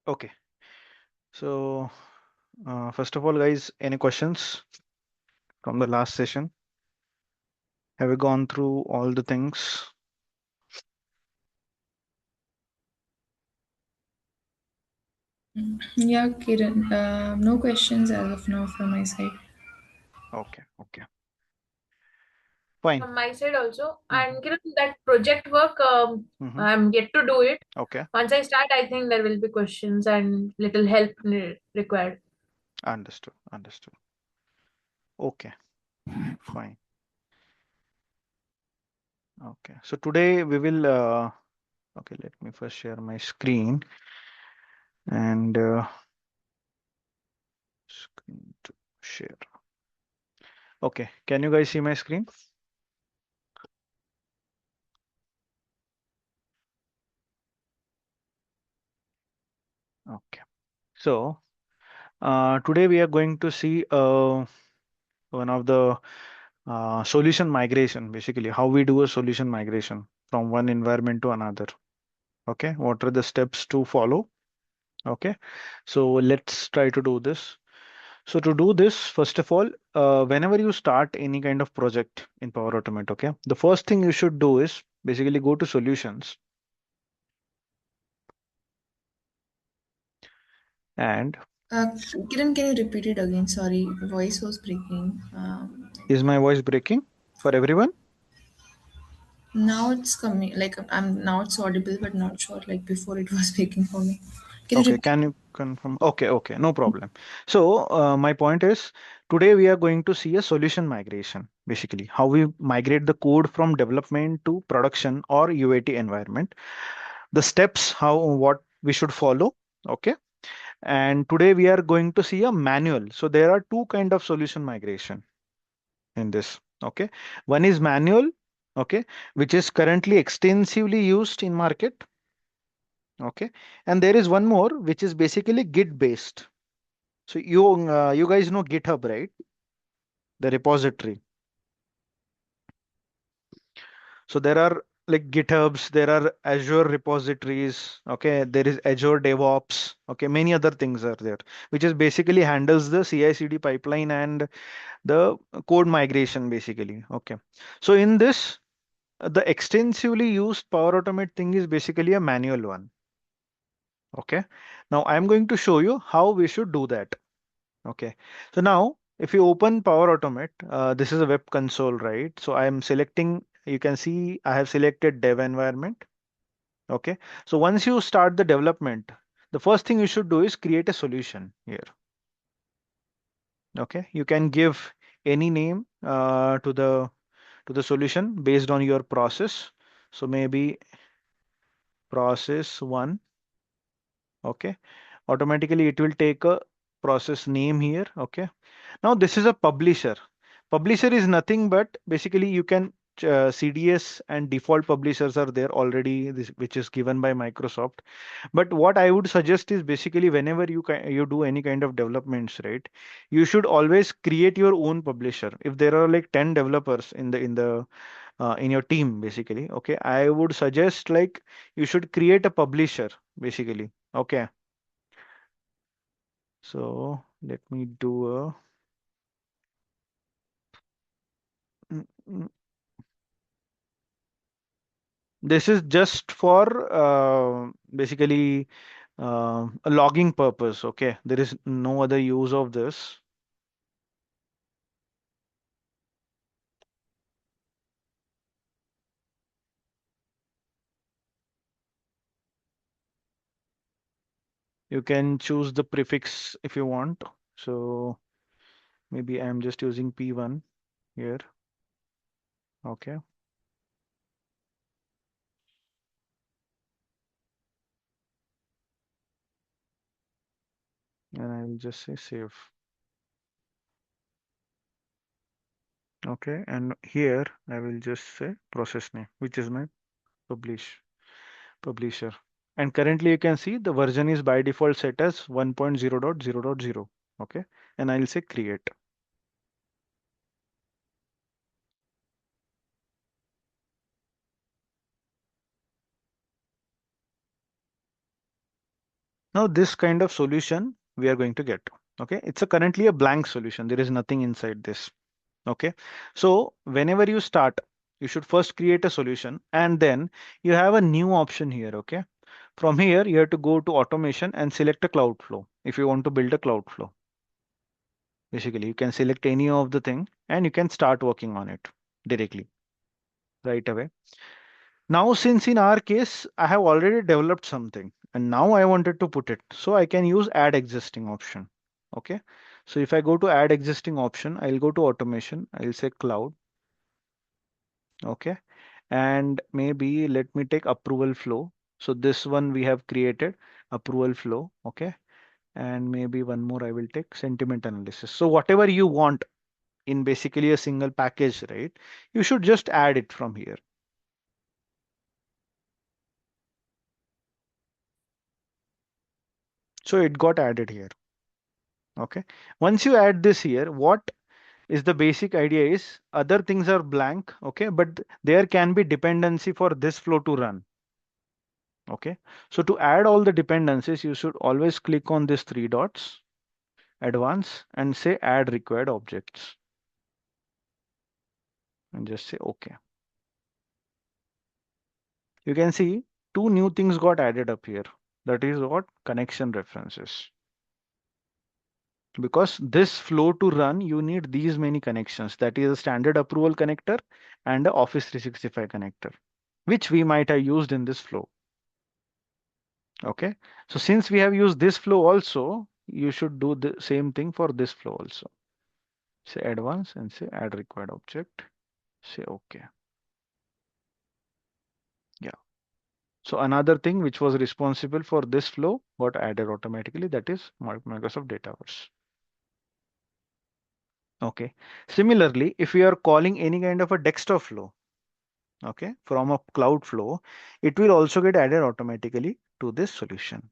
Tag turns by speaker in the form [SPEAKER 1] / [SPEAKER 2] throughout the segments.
[SPEAKER 1] Okay. So, first of all, guys, any questions from the last session? Have we gone through all the things?
[SPEAKER 2] Yeah, Kiran. No questions as of now from my side.
[SPEAKER 1] Okay, okay, fine.
[SPEAKER 3] From my side also.
[SPEAKER 1] Mhm,
[SPEAKER 3] And given that project work,
[SPEAKER 1] mhm.
[SPEAKER 3] I'm yet to do it.
[SPEAKER 1] Okay,
[SPEAKER 3] Once I start, I think there will be questions and little help required.
[SPEAKER 1] understood, understood. Okay, fine. Okay, so today we will, okay, let me first share my screen and screen to share. Okay, can you guys see my screen? Okay, so today we are going to see one of the solution migration, basically how we do a solution migration from one environment to another. Okay, what are the steps to follow? Okay, so let's try to do this. So to do this, first of all, whenever you start any kind of project in Power Automate, okay, the first thing you should do is basically go to solutions and
[SPEAKER 2] Kiran, can you repeat it again? Sorry, voice was breaking.
[SPEAKER 1] is my voice breaking for everyone?
[SPEAKER 2] Now it's coming. Like I'm now it's audible, but not sure. Like before, it was breaking for me. Can you
[SPEAKER 1] Okay,
[SPEAKER 2] repeat?
[SPEAKER 1] can you confirm? Okay, okay, no problem. So, my point is today we are going to see a solution migration, basically how we migrate the code from development to production or UAT environment, the steps, how, what we should follow. Okay. And today we are going to see a manual. So there are two kind of solution migration in this. Okay. One is manual. Okay. Which is currently extensively used in market. Okay. And there is one more, which is basically Git based. So you guys know GitHub, right? The repository. So there are like GitHubs, there are Azure repositories, okay, there is Azure DevOps, okay, many other things are there, which is basically handles the CI/CD pipeline and the code migration basically. Okay. So in this, the extensively used Power Automate thing is basically a manual one. Okay. Now I'm going to show you how we should do that. Okay. So now if you open Power Automate, this is a web console, right? So I am selecting, you can see I have selected dev environment. Okay. So once you start the development, the first thing you should do is create a solution here. Okay. You can give any name to the solution based on your process. So maybe process one. Okay. Automatically it will take a process name here. Okay. Now this is a publisher. Publisher is nothing but basically you can CDS and default publishers are there already, this, which is given by Microsoft. But what I would suggest is basically whenever you do any kind of developments, right, you should always create your own publisher. If there are like 10 developers in your team, basically, okay, I would suggest like you should create a publisher, basically. Okay, so let me do a. Mm, mm. This is just for basically a logging purpose. Okay, there is no other use of this. You can choose the prefix if you want. So maybe I'm just using P1 here. Okay, and I will just say save. Okay, and here I will just say process name, which is my publisher. And currently you can see the version is by default set as 1.0.0.0. Okay, and I'll say create. Now this kind of solution we are going to get. Okay, it's currently a blank solution. There is nothing inside this. Okay, so whenever you start, you should first create a solution and then you have a new option here. Okay, from here you have to go to automation and select a cloud flow if you want to build a cloud flow. Basically, you can select any of the thing and you can start working on it directly right away. Now, since in our case, I have already developed something and now I wanted to put it, so I can use add existing option. Okay. So if I go to add existing option, I'll go to automation. I'll say cloud. Okay. And maybe let me take approval flow. So this one we have created approval flow. Okay. And maybe one more I will take sentiment analysis. So whatever you want in basically a single package, right? You should just add it from here. So it got added here. Okay. Once you add this here, what is the basic idea is other things are blank. Okay. But there can be dependency for this flow to run. Okay. So to add all the dependencies, you should always click on these three dots, advanced, and say add required objects. And just say OK. You can see two new things got added up here. That is what connection references. Because this flow to run, you need these many connections. That is a standard approval connector and a Office 365 connector, which we might have used in this flow. Okay. So since we have used this flow also, you should do the same thing for this flow also. Say advanced and say add required object. Say OK. Yeah. So another thing which was responsible for this flow got added automatically. That is Microsoft Dataverse. Okay. Similarly, if we are calling any kind of a desktop flow, okay, from a cloud flow, it will also get added automatically to this solution.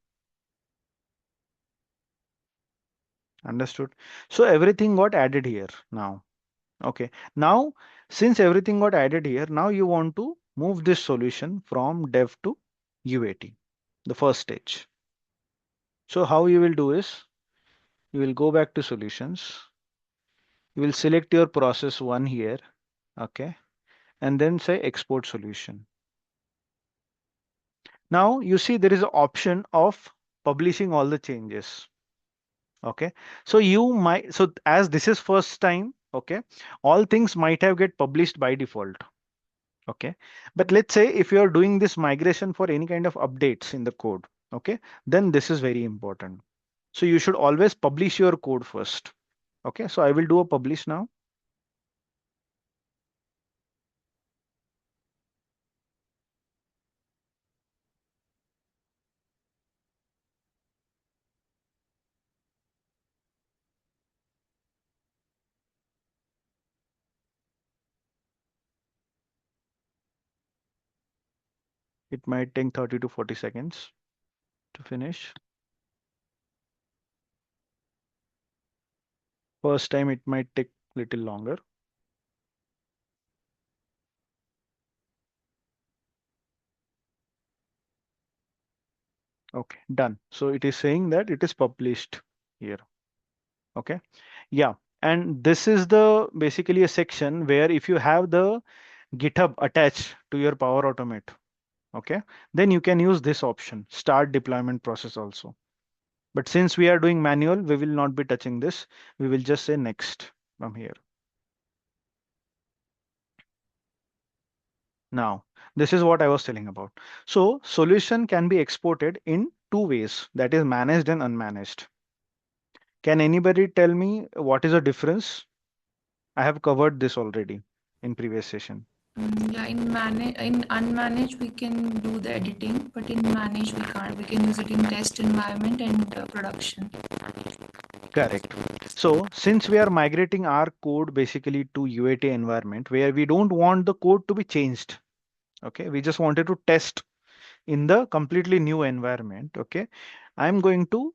[SPEAKER 1] Understood? So everything got added here now. Okay. Now, since everything got added here, now you want to move this solution from dev to UAT, the first stage. So how you will do is you will go back to solutions. You will select your process one here. Okay. And then say export solution. Now you see there is an option of publishing all the changes. Okay. So you might, so as this is first time, okay, all things might have get published by default. Okay. But let's say if you are doing this migration for any kind of updates in the code, okay, then this is very important. So you should always publish your code first. Okay. So I will do a publish now. It might take 30 to 40 seconds to finish. First time it might take little longer. Okay, done. So it is saying that it is published here. Okay, yeah. And this is the basically a section where if you have the GitHub attached to your Power Automate, okay, then you can use this option, start deployment process also. But since we are doing manual, we will not be touching this. We will just say next from here. Now, this is what I was telling about. So solution can be exported in two ways, that is managed and unmanaged. Can anybody tell me what is the difference? I have covered this already in previous session.
[SPEAKER 2] Yeah, in unmanaged we can do the editing, but in managed we can't. We can use it in test environment and production.
[SPEAKER 1] Correct. So since we are migrating our code basically to UAT environment where we don't want the code to be changed, okay, we just wanted to test in the completely new environment. Okay, I'm going to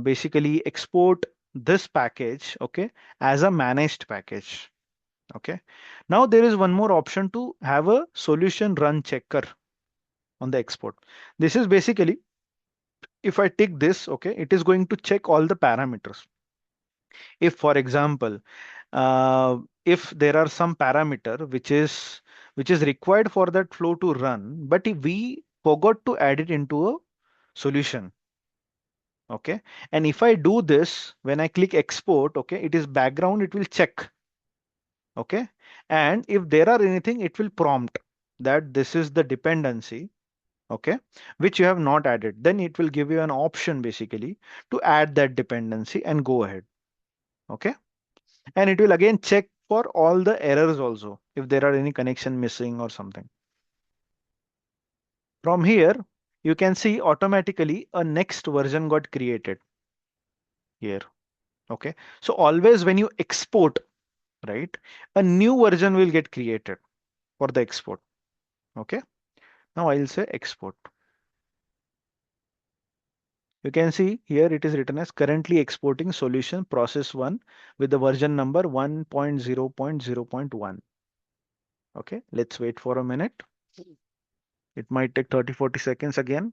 [SPEAKER 1] basically export this package, okay, as a managed package. Okay, now there is one more option to have a solution run checker on the export. This is basically if I tick this, okay, it is going to check all the parameters. If, for example, uh, if there are some parameter which is required for that flow to run, but if we forgot to add it into a solution, okay, and if I do this, when I click export, okay, it is background, it will check, okay, and if there are anything, it will prompt that this is the dependency, okay, which you have not added. Then it will give you an option basically to add that dependency and go ahead, okay, and it will again check for all the errors also if there are any connection missing or something. From here you can see automatically a next version got created here, okay. So always when you export, right, a new version will get created for the export, okay. Now I'll say export. You can see here it is written as currently exporting solution process 1 with the version number 1.0.0.1. Okay, let's wait for a minute. It might take 30-40 seconds again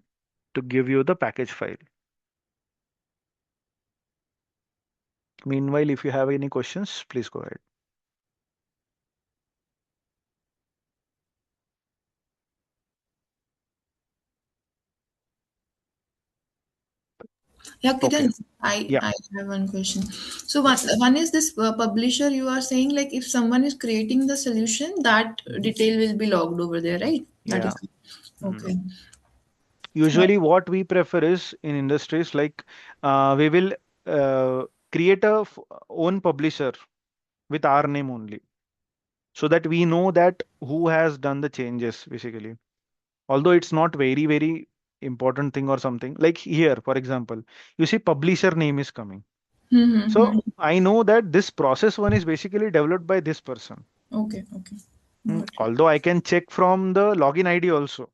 [SPEAKER 1] to give you the package file. Meanwhile, if you have any questions, please go ahead.
[SPEAKER 2] Yeah,
[SPEAKER 1] Okay.
[SPEAKER 2] Kiran, I
[SPEAKER 1] Yeah.
[SPEAKER 2] I have one question. So one is this publisher you are saying, like if someone is creating the solution, that detail will be logged over there, right? That
[SPEAKER 1] Yeah.
[SPEAKER 2] is okay.
[SPEAKER 1] Usually, what we prefer is in industries like we will create a own publisher with our name only, so that we know that who has done the changes basically. Although it's not very important thing or something. Like here, for example, you see publisher name is coming. So
[SPEAKER 2] Mm-hmm.
[SPEAKER 1] I know that this process one is basically developed by this person.
[SPEAKER 2] Okay, okay. Got it.
[SPEAKER 1] Although I can check from the login ID also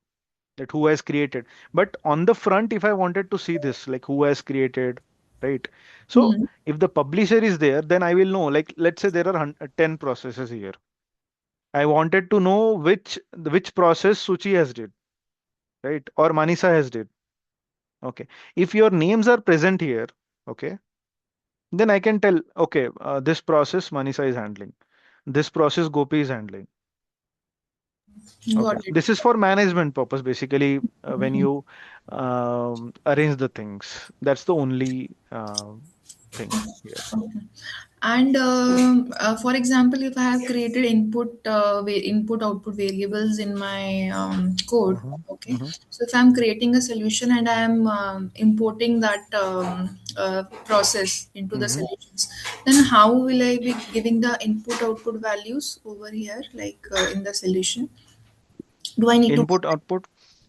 [SPEAKER 1] that who has created. But on the front, if I wanted to see this, like who has created, right? So
[SPEAKER 2] Hmm.
[SPEAKER 1] if the publisher is there, then I will know, like, let's say there are 10 processes here. I wanted to know which process Suchi has did, right? Or Manisa has did. Okay. If your names are present here, okay, then I can tell, okay, this process Manisa is handling. This process Gopi is handling. Okay.
[SPEAKER 2] Got it.
[SPEAKER 1] This is for management purpose, basically, when
[SPEAKER 2] Mhm.
[SPEAKER 1] you arrange the things. That's the only thing here.
[SPEAKER 2] Okay. And for example, if I have created input output variables in my code,
[SPEAKER 1] Hmm.
[SPEAKER 2] okay.
[SPEAKER 1] Hmm.
[SPEAKER 2] So if I'm creating a solution and I am importing that process into the
[SPEAKER 1] Hmm.
[SPEAKER 2] solutions, then how will I be giving the input output values over here, like in the solution? Do I need to?
[SPEAKER 1] Input, output,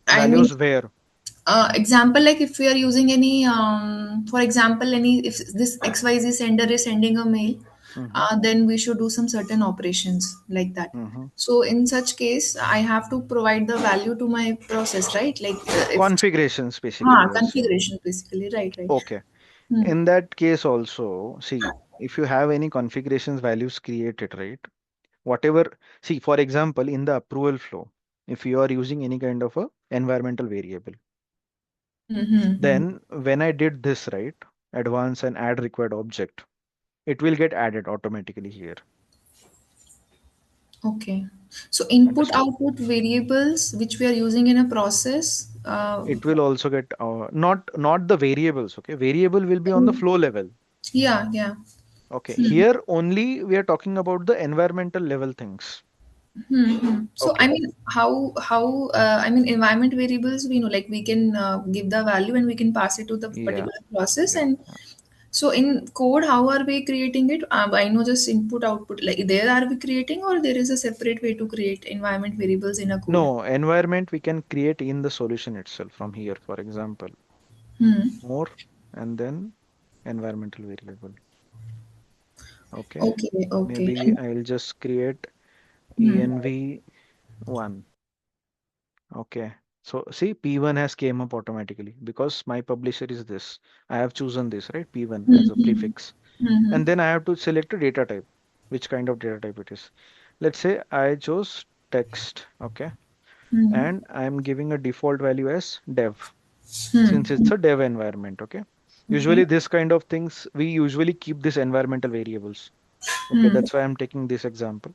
[SPEAKER 2] I mean,
[SPEAKER 1] values where?
[SPEAKER 2] example, like if we are using any for example, any if this xyz sender is sending a mail,
[SPEAKER 1] Hmm.
[SPEAKER 2] then we should do some certain operations like that.
[SPEAKER 1] Hmm.
[SPEAKER 2] So in such case I have to provide the value to my process, right? Like if
[SPEAKER 1] Configurations, basically, you're saying.
[SPEAKER 2] configuration basically, right.
[SPEAKER 1] Okay.
[SPEAKER 2] Hmm.
[SPEAKER 1] In that case also, see, if you have any configurations values created, right? Whatever, see, for example, in the approval flow, if you are using any kind of a environmental variable,
[SPEAKER 2] Mm-hmm.
[SPEAKER 1] then when I did this, right, advance and add required object, it will get added automatically here.
[SPEAKER 2] Okay, so input
[SPEAKER 1] Understood?
[SPEAKER 2] output variables which we are using in a process,
[SPEAKER 1] It will also get not the variables. Okay, variable will be on the flow level.
[SPEAKER 2] yeah.
[SPEAKER 1] Okay, here only we are talking about the environmental level things.
[SPEAKER 2] Hmm. So I
[SPEAKER 1] Okay,
[SPEAKER 2] mean, how I mean, environment variables, we know, like we can give the value and we can pass it to the
[SPEAKER 1] yeah,
[SPEAKER 2] particular process.
[SPEAKER 1] yeah.
[SPEAKER 2] And so in code, how are we creating it? I know just input output. Like there are we creating, or there is a separate way to create environment variables in a code?
[SPEAKER 1] No, environment we can create in the solution itself from here, for example,
[SPEAKER 2] Hmm.
[SPEAKER 1] more and then environmental variable. Okay,
[SPEAKER 2] Okay. Okay.
[SPEAKER 1] maybe
[SPEAKER 2] And,
[SPEAKER 1] I'll just create
[SPEAKER 2] hmm.
[SPEAKER 1] env1. Okay, so see P1 has came up automatically because my publisher is this. I have chosen this, right? P1 as a
[SPEAKER 2] Hmm.
[SPEAKER 1] prefix.
[SPEAKER 2] Hmm.
[SPEAKER 1] And then I have to select a data type, which kind of data type it is. Let's say I chose text, okay,
[SPEAKER 2] Hmm.
[SPEAKER 1] and I'm giving a default value as dev. since it's a dev environment. Okay. Usually
[SPEAKER 2] Okay.
[SPEAKER 1] this kind of things, we usually keep this environmental variables. Okay,
[SPEAKER 2] Hmm.
[SPEAKER 1] that's why I'm taking this example.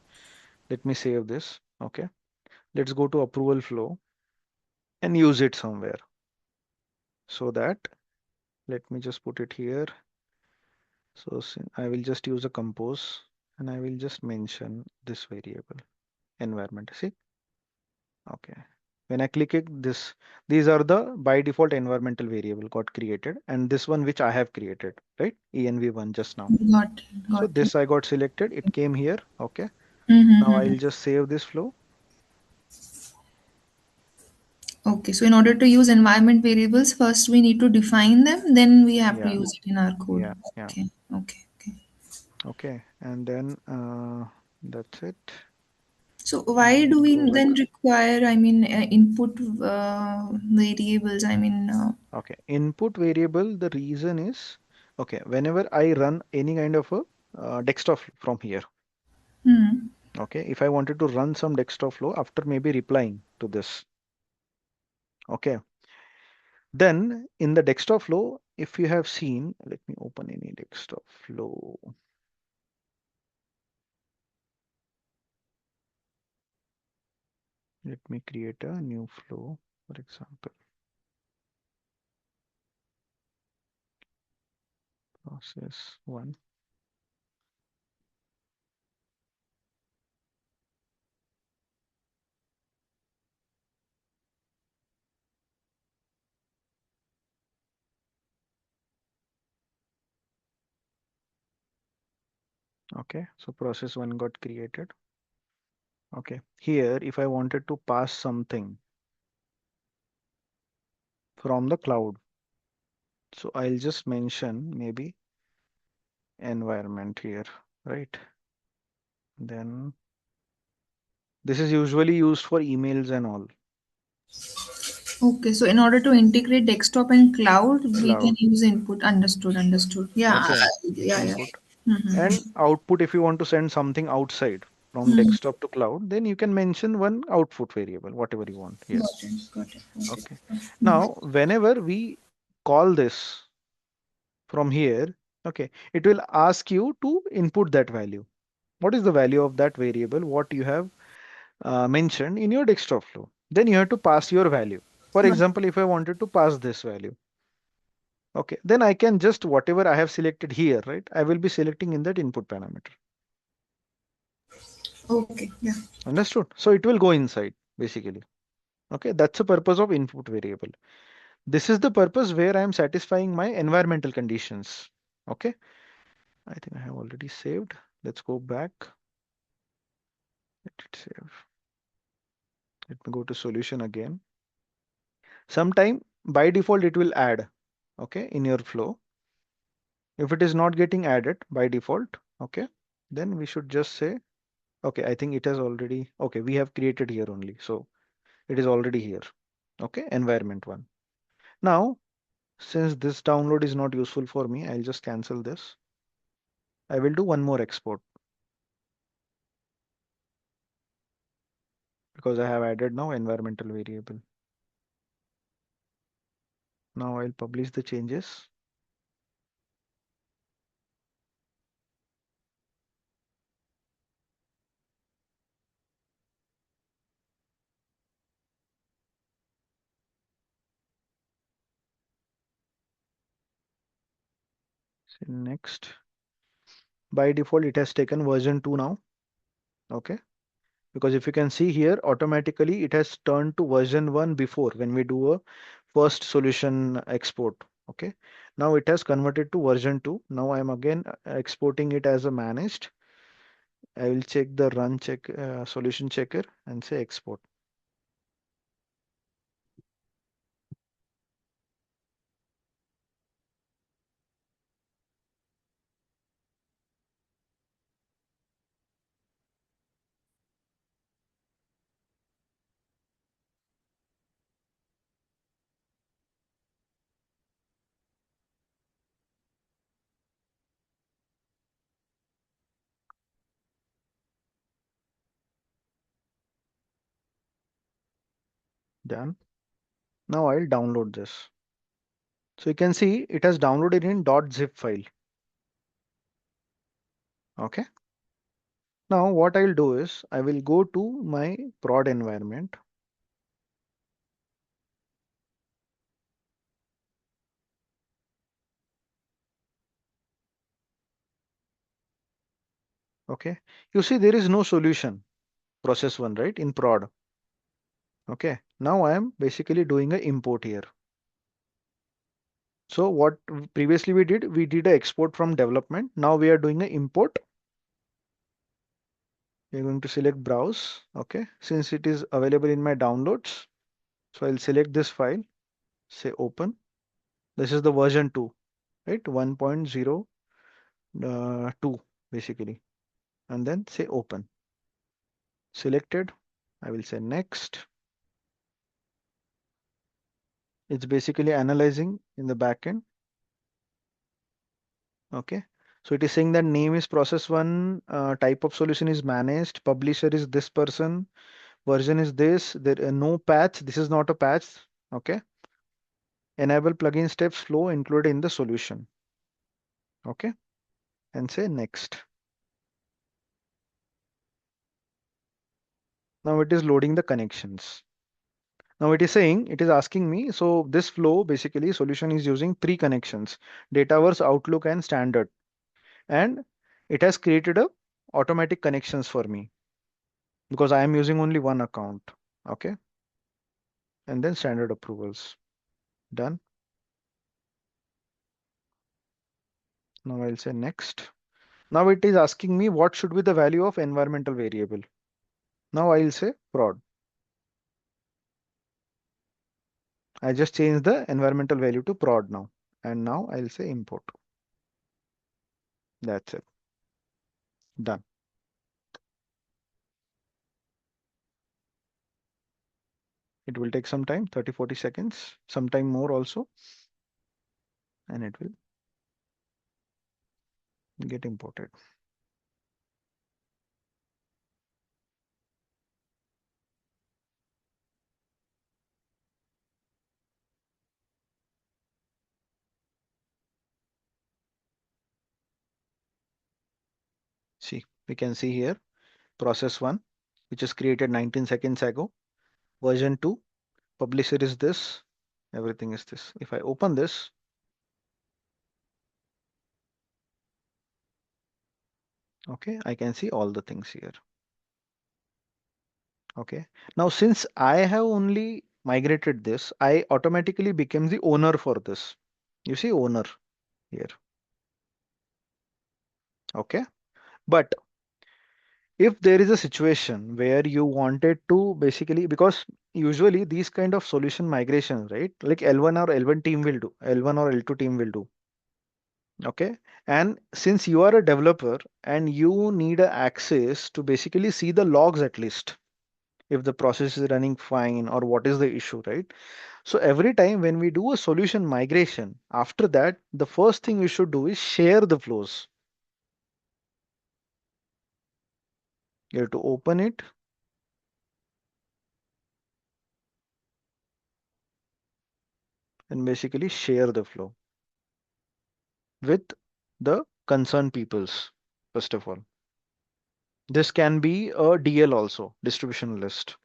[SPEAKER 1] Let me save this. Okay. Let's go to approval flow and use it somewhere. So that, let me just put it here. So I will just use a compose and I will just mention this variable environment. See? Okay. When I click it, these are the by default environmental variable got created, and this one which I have created, right? env1 just now.
[SPEAKER 2] Got it.
[SPEAKER 1] So
[SPEAKER 2] Got it.
[SPEAKER 1] this I got selected. It came here. Okay. Now
[SPEAKER 2] Mm-hmm.
[SPEAKER 1] I'll just save this flow.
[SPEAKER 2] Okay, so in order to use environment variables, first we need to define them, then we have to
[SPEAKER 1] Yeah.
[SPEAKER 2] use it in our code.
[SPEAKER 1] Yeah. Yeah.
[SPEAKER 2] Okay, okay, okay.
[SPEAKER 1] Okay. And then that's it.
[SPEAKER 2] So why do
[SPEAKER 1] I'll
[SPEAKER 2] we
[SPEAKER 1] go back.
[SPEAKER 2] then require, I mean, input variables? I mean,
[SPEAKER 1] Okay. Input variable, the reason is, okay, whenever I run any kind of a desktop from here,
[SPEAKER 2] hmm,
[SPEAKER 1] okay, if I wanted to run some desktop flow after maybe replying to this, okay, then in the desktop flow, if you have seen, let me open any desktop flow. Let me create a new flow, for example, process one. Okay, so process one got created. Okay, here, if I wanted to pass something from the cloud, so I'll just mention maybe environment here, right? Then this is usually used for emails and all.
[SPEAKER 2] okay, so in order to integrate desktop and cloud, we can
[SPEAKER 1] Cloud.
[SPEAKER 2] use input. Understood, understood. Yeah,
[SPEAKER 1] Okay,
[SPEAKER 2] yeah, yeah.
[SPEAKER 1] input.
[SPEAKER 2] Mm-hmm.
[SPEAKER 1] And output, if you want to send something outside from
[SPEAKER 2] Hmm.
[SPEAKER 1] desktop to cloud, then you can mention one output variable, whatever you want here.
[SPEAKER 2] Got it, got it, got it.
[SPEAKER 1] Okay.
[SPEAKER 2] Hmm.
[SPEAKER 1] Now, whenever we call this from here, okay, it will ask you to input that value. What is the value of that variable? What you have mentioned in your desktop flow. Then you have to pass your value. For
[SPEAKER 2] Got
[SPEAKER 1] example, if I wanted to pass this value, okay, then I can just whatever I have selected here, right? I will be selecting in that input parameter.
[SPEAKER 2] okay, yeah.
[SPEAKER 1] Understood? So it will go inside basically. Okay, that's the purpose of input variable. This is the purpose where I am satisfying my environmental conditions. Okay, I think I have already saved. Let's go back. Let it save. Let me go to solution again. Sometime by default it will add, okay, in your flow. If it is not getting added by default, okay, then we should just say, okay, I think it has already, okay, we have created here only. So it is already here. Okay, environment one. Now, since this download is not useful for me, I'll just cancel this. I will do one more export because I have added now environmental variable. Now I'll publish the changes. So next, by default, it has taken version 2 now. Okay. Because if you can see here, automatically it has turned to version 1 before when we do a first solution export. Okay. Now it has converted to version 2. Now I'm again exporting it as a managed. I will check the run check solution checker and say export. Done. Now I'll download this. So you can see it has downloaded in .zip file. Okay. Now what I'll do is I will go to my prod environment. Okay. You see there is no solution process one, right, in prod. Okay. Now I am basically doing a import here. So what previously we did a export from development. Now we are doing an import. We're going to select browse. Okay. Since it is available in my downloads. So I'll select this file, say open. This is the version 2, right? 1.02 basically. And then say open. Selected. I will say next. It's basically analyzing in the backend. Okay. So it is saying that name is process one, type of solution is managed, publisher is this person, version is this, there no patch. This is not a patch. Okay. Enable plugin steps flow included in the solution. Okay. And say next. Now it is loading the connections. Now it is saying, it is asking me, so this flow basically solution is using 3 connections, Dataverse, Outlook and Standard. And it has created a automatic connections for me because I am using only one account. Okay. And then standard approvals. Done. Now I'll say next. Now it is asking me what should be the value of environmental variable. Now I'll say prod. I just changed the environmental value to prod now. And now I'll say import. That's it. Done. It will take some time, 30-40 seconds, sometime more also. And it will get imported. See, we can see here process 1, which is created 19 seconds ago. Version 2, publisher is this, everything is this. If I open this, okay, I can see all the things here. Okay, now since I have only migrated this, I automatically became the owner for this. You see owner here. Okay, but if there is a situation where you wanted to basically, because usually these kind of solution migrations, right, like L1 or L1 team will do, L1 or L2 team will do. Okay, and since you are a developer and you need a access to basically see the logs at least if the process is running fine or what is the issue, right? So every time when we do a solution migration, after that, the first thing we should do is share the flows. You have to open it. And basically share the flow with the concerned peoples, first of all. This can be a DL also, distribution list,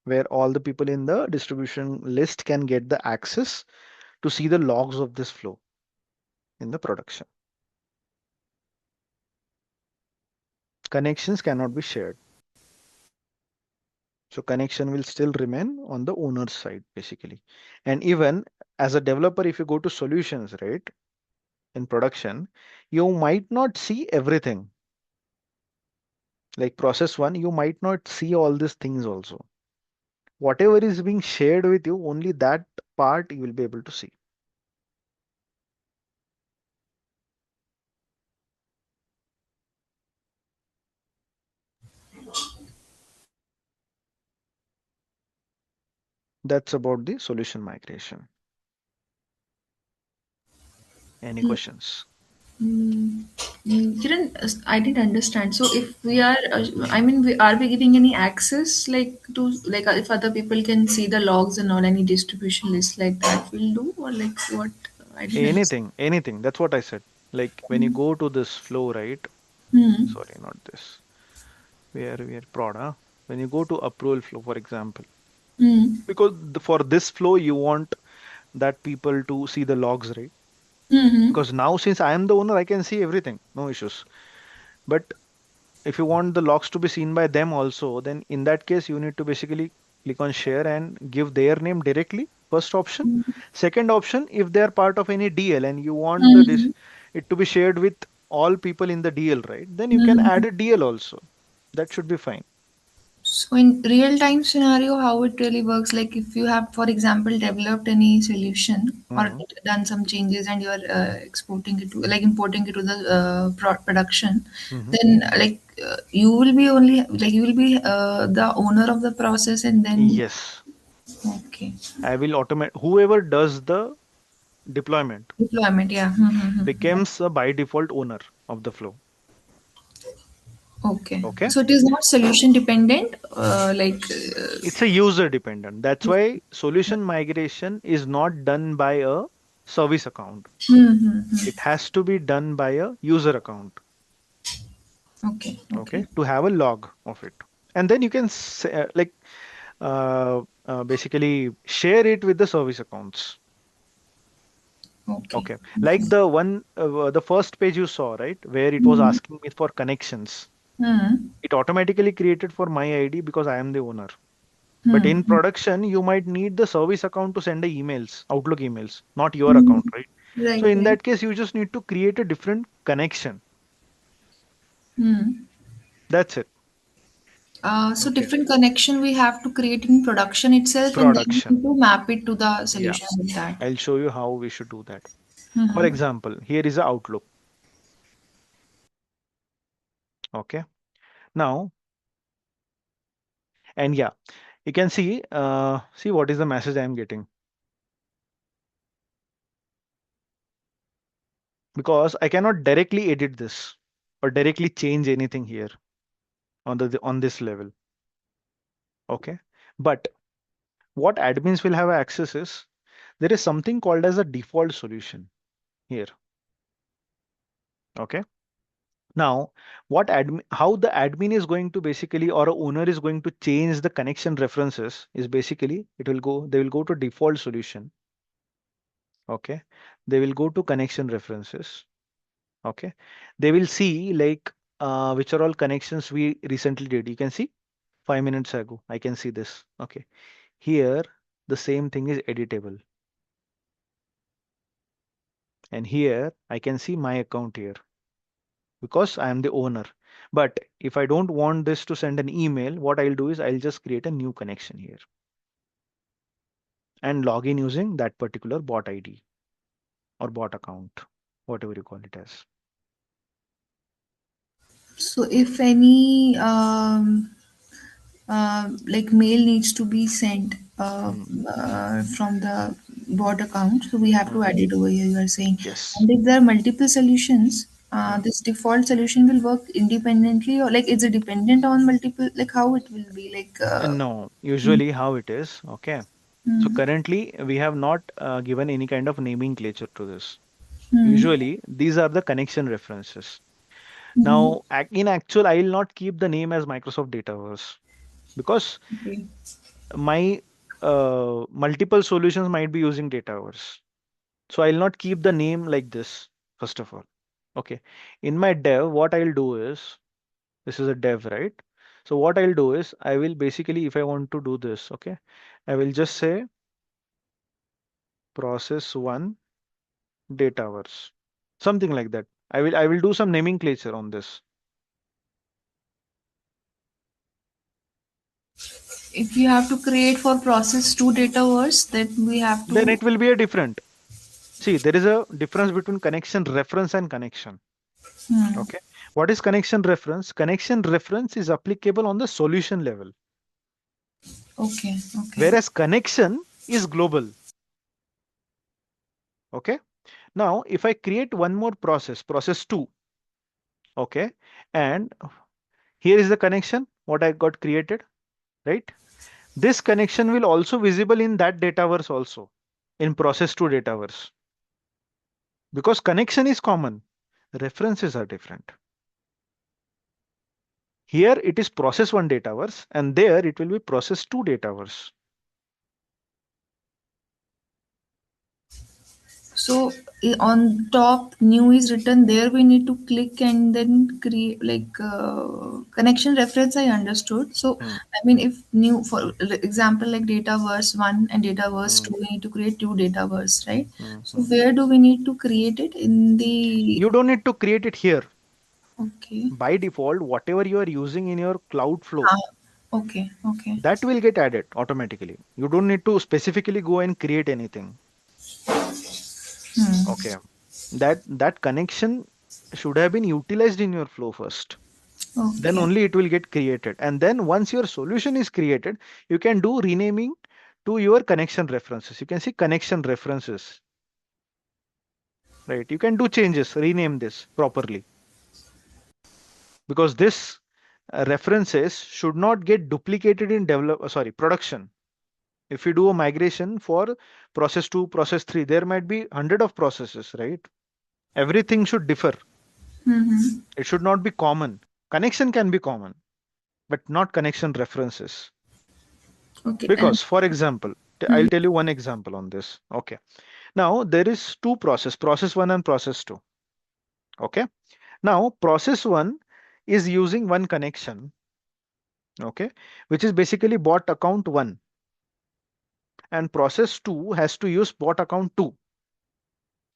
[SPEAKER 1] where all the people in the distribution list can get the access to see the logs of this flow in the production. Connections cannot be shared. So connection will still remain on the owner's side, basically. And even as a developer, if you go to solutions, right, in production, you might not see everything. Like process one, you might not see all these things also. Whatever is being shared with you, only that part you will be able to see. That's about the solution migration. Any questions?
[SPEAKER 2] I didn't understand. So if we are, I mean, are we giving any access like to like if other people can see the logs and all any distribution list like that will do or like what? I didn't understand.
[SPEAKER 1] Anything. That's what I said. Like when you go to this flow, right?
[SPEAKER 2] Hmm.
[SPEAKER 1] Sorry, not this. Where Prada. When you go to approval flow, for example,
[SPEAKER 2] Hmm.
[SPEAKER 1] because for this flow, you want that people to see the logs, right?
[SPEAKER 2] Hmm.
[SPEAKER 1] Because now since I am the owner, I can see everything, no issues. But if you want the logs to be seen by them also, then in that case, you need to basically click on share and give their name directly. First option. Second option, if they are part of any DL and you want
[SPEAKER 2] Hmm.
[SPEAKER 1] it to be shared with all people in the DL, right? Then you can
[SPEAKER 2] Hmm.
[SPEAKER 1] add a DL also. That should be fine.
[SPEAKER 2] So in real time scenario, how it really works, like if you have, for example, developed any solution or
[SPEAKER 1] Mhm.
[SPEAKER 2] done some changes and you are exporting it to, like importing it to the production,
[SPEAKER 1] Mhm.
[SPEAKER 2] then you will be only, like you will be the owner of the process and then,
[SPEAKER 1] Yes,
[SPEAKER 2] okay,
[SPEAKER 1] I will automate. Whoever does the deployment
[SPEAKER 2] deployment, yeah. Hmm.
[SPEAKER 1] becomes a by default owner of the flow.
[SPEAKER 2] Okay.
[SPEAKER 1] Okay.
[SPEAKER 2] So it is not solution dependent,
[SPEAKER 1] It's a user dependent. That's why solution migration is not done by a service account. It has to be done by a user account.
[SPEAKER 2] Okay,
[SPEAKER 1] Okay.
[SPEAKER 2] okay,
[SPEAKER 1] To have a log of it. And then you can basically share it with the service accounts.
[SPEAKER 2] okay.
[SPEAKER 1] Okay. Like the first page you saw, right? Where it was
[SPEAKER 2] Hmm.
[SPEAKER 1] asking me for connections.
[SPEAKER 2] Hmm.
[SPEAKER 1] It automatically created for my ID because I am the owner. But
[SPEAKER 2] Hmm.
[SPEAKER 1] in production, you might need the service account to send the emails, Outlook emails, not your
[SPEAKER 2] Hmm.
[SPEAKER 1] account, right? So
[SPEAKER 2] Right,
[SPEAKER 1] in
[SPEAKER 2] right.
[SPEAKER 1] that case, you just need to create a different connection.
[SPEAKER 2] Hmm.
[SPEAKER 1] That's it.
[SPEAKER 2] So
[SPEAKER 1] Okay.
[SPEAKER 2] different connection we have to create in production itself, and then we
[SPEAKER 1] Production.
[SPEAKER 2] need to map it to the
[SPEAKER 1] Yeah.
[SPEAKER 2] solution with that.
[SPEAKER 1] I'll show you how we should do that. For
[SPEAKER 2] Hmm.
[SPEAKER 1] example, here is a Outlook. Okay. Now, and yeah, you can see what is the message I'm getting, because I cannot directly edit this or directly change anything here on this level. Okay. But what admins will have access is there is something called as a default solution here. Okay. Now, how the admin is going to basically, or a owner is going to change the connection references is basically they will go to default solution. Okay. They will go to connection references. Okay. They will see like which are all connections we recently did. You can see 5 minutes ago. I can see this. Okay. Here, the same thing is editable. And here I can see my account here because I am the owner. But if I don't want this to send an email, what I'll do is I'll just create a new connection here and log in using that particular bot ID or bot account, whatever you call it as.
[SPEAKER 2] So if any like mail needs to be sent
[SPEAKER 1] Hmm.
[SPEAKER 2] from the bot account, so we have to
[SPEAKER 1] Hmm.
[SPEAKER 2] add it over here. You are saying,
[SPEAKER 1] Yes.
[SPEAKER 2] and if there are multiple solutions,
[SPEAKER 1] Hmm.
[SPEAKER 2] this default solution will work independently, or like is it dependent on multiple? Like how it will be like?
[SPEAKER 1] No,
[SPEAKER 2] Hmm.
[SPEAKER 1] usually how it is. Okay. So
[SPEAKER 2] Hmm.
[SPEAKER 1] currently we have not given any kind of nomenclature to this.
[SPEAKER 2] Hmm.
[SPEAKER 1] Usually these are the connection references.
[SPEAKER 2] Hmm.
[SPEAKER 1] Now, in actual, I will not keep the name as Microsoft Dataverse because
[SPEAKER 2] Okay.
[SPEAKER 1] my multiple solutions might be using Dataverse. So I'll not keep the name like this, first of all. Okay. In my dev, what I'll do is, this is a dev, right? So what I'll do is, I will basically, if I want to do this, okay, I will just say process one Dataverse, something like that. I will do some nomenclature on this.
[SPEAKER 2] If you have to create for process two data words, then we have
[SPEAKER 1] Then
[SPEAKER 2] to.
[SPEAKER 1] it will be a different. See, there is a difference between connection reference and connection.
[SPEAKER 2] Hmm.
[SPEAKER 1] Okay. What is connection reference? Connection reference is applicable on the solution level,
[SPEAKER 2] Okay. Okay.
[SPEAKER 1] whereas connection is global. Okay. Now, if I create one more process, process two, okay, and here is the connection, what I got created, right? This connection will also visible in that dataverse also, in process two dataverse. because connection is common, references are different. Here it is process 1 data verse, and there it will be process 2 data verse.
[SPEAKER 2] So on top, new is written there. We need to click and then create like connection reference. I understood. So I mean, if new, for example, like data verse 1 and data verse 2, we need to create two data verse, right? So where do we need to create it in the?
[SPEAKER 1] You don't need to create it here.
[SPEAKER 2] Okay.
[SPEAKER 1] By default, whatever you are using in your Cloudflow,
[SPEAKER 2] Okay. Okay.
[SPEAKER 1] that will get added automatically. You don't need to specifically go and create anything.
[SPEAKER 2] Hmm.
[SPEAKER 1] Okay. That connection should have been utilized in your flow first. Then
[SPEAKER 2] Okay.
[SPEAKER 1] only it will get created. And then once your solution is created, you can do renaming to your connection references. You can see connection references, right? You can do changes, rename this properly, because this references should not get duplicated in production. If you do a migration for process 2, process 3, there might be 100 of processes, right? Everything should differ.
[SPEAKER 2] Mm-hmm.
[SPEAKER 1] It should not be common. Connection can be common, but not connection references.
[SPEAKER 2] Okay. And
[SPEAKER 1] Because, for example, I'll tell you one example on this. Okay. Now, there is two process 1 and process 2. Okay. Now, process 1 is using one connection, okay, which is basically bot account 1. And process 2 has to use bot account 2.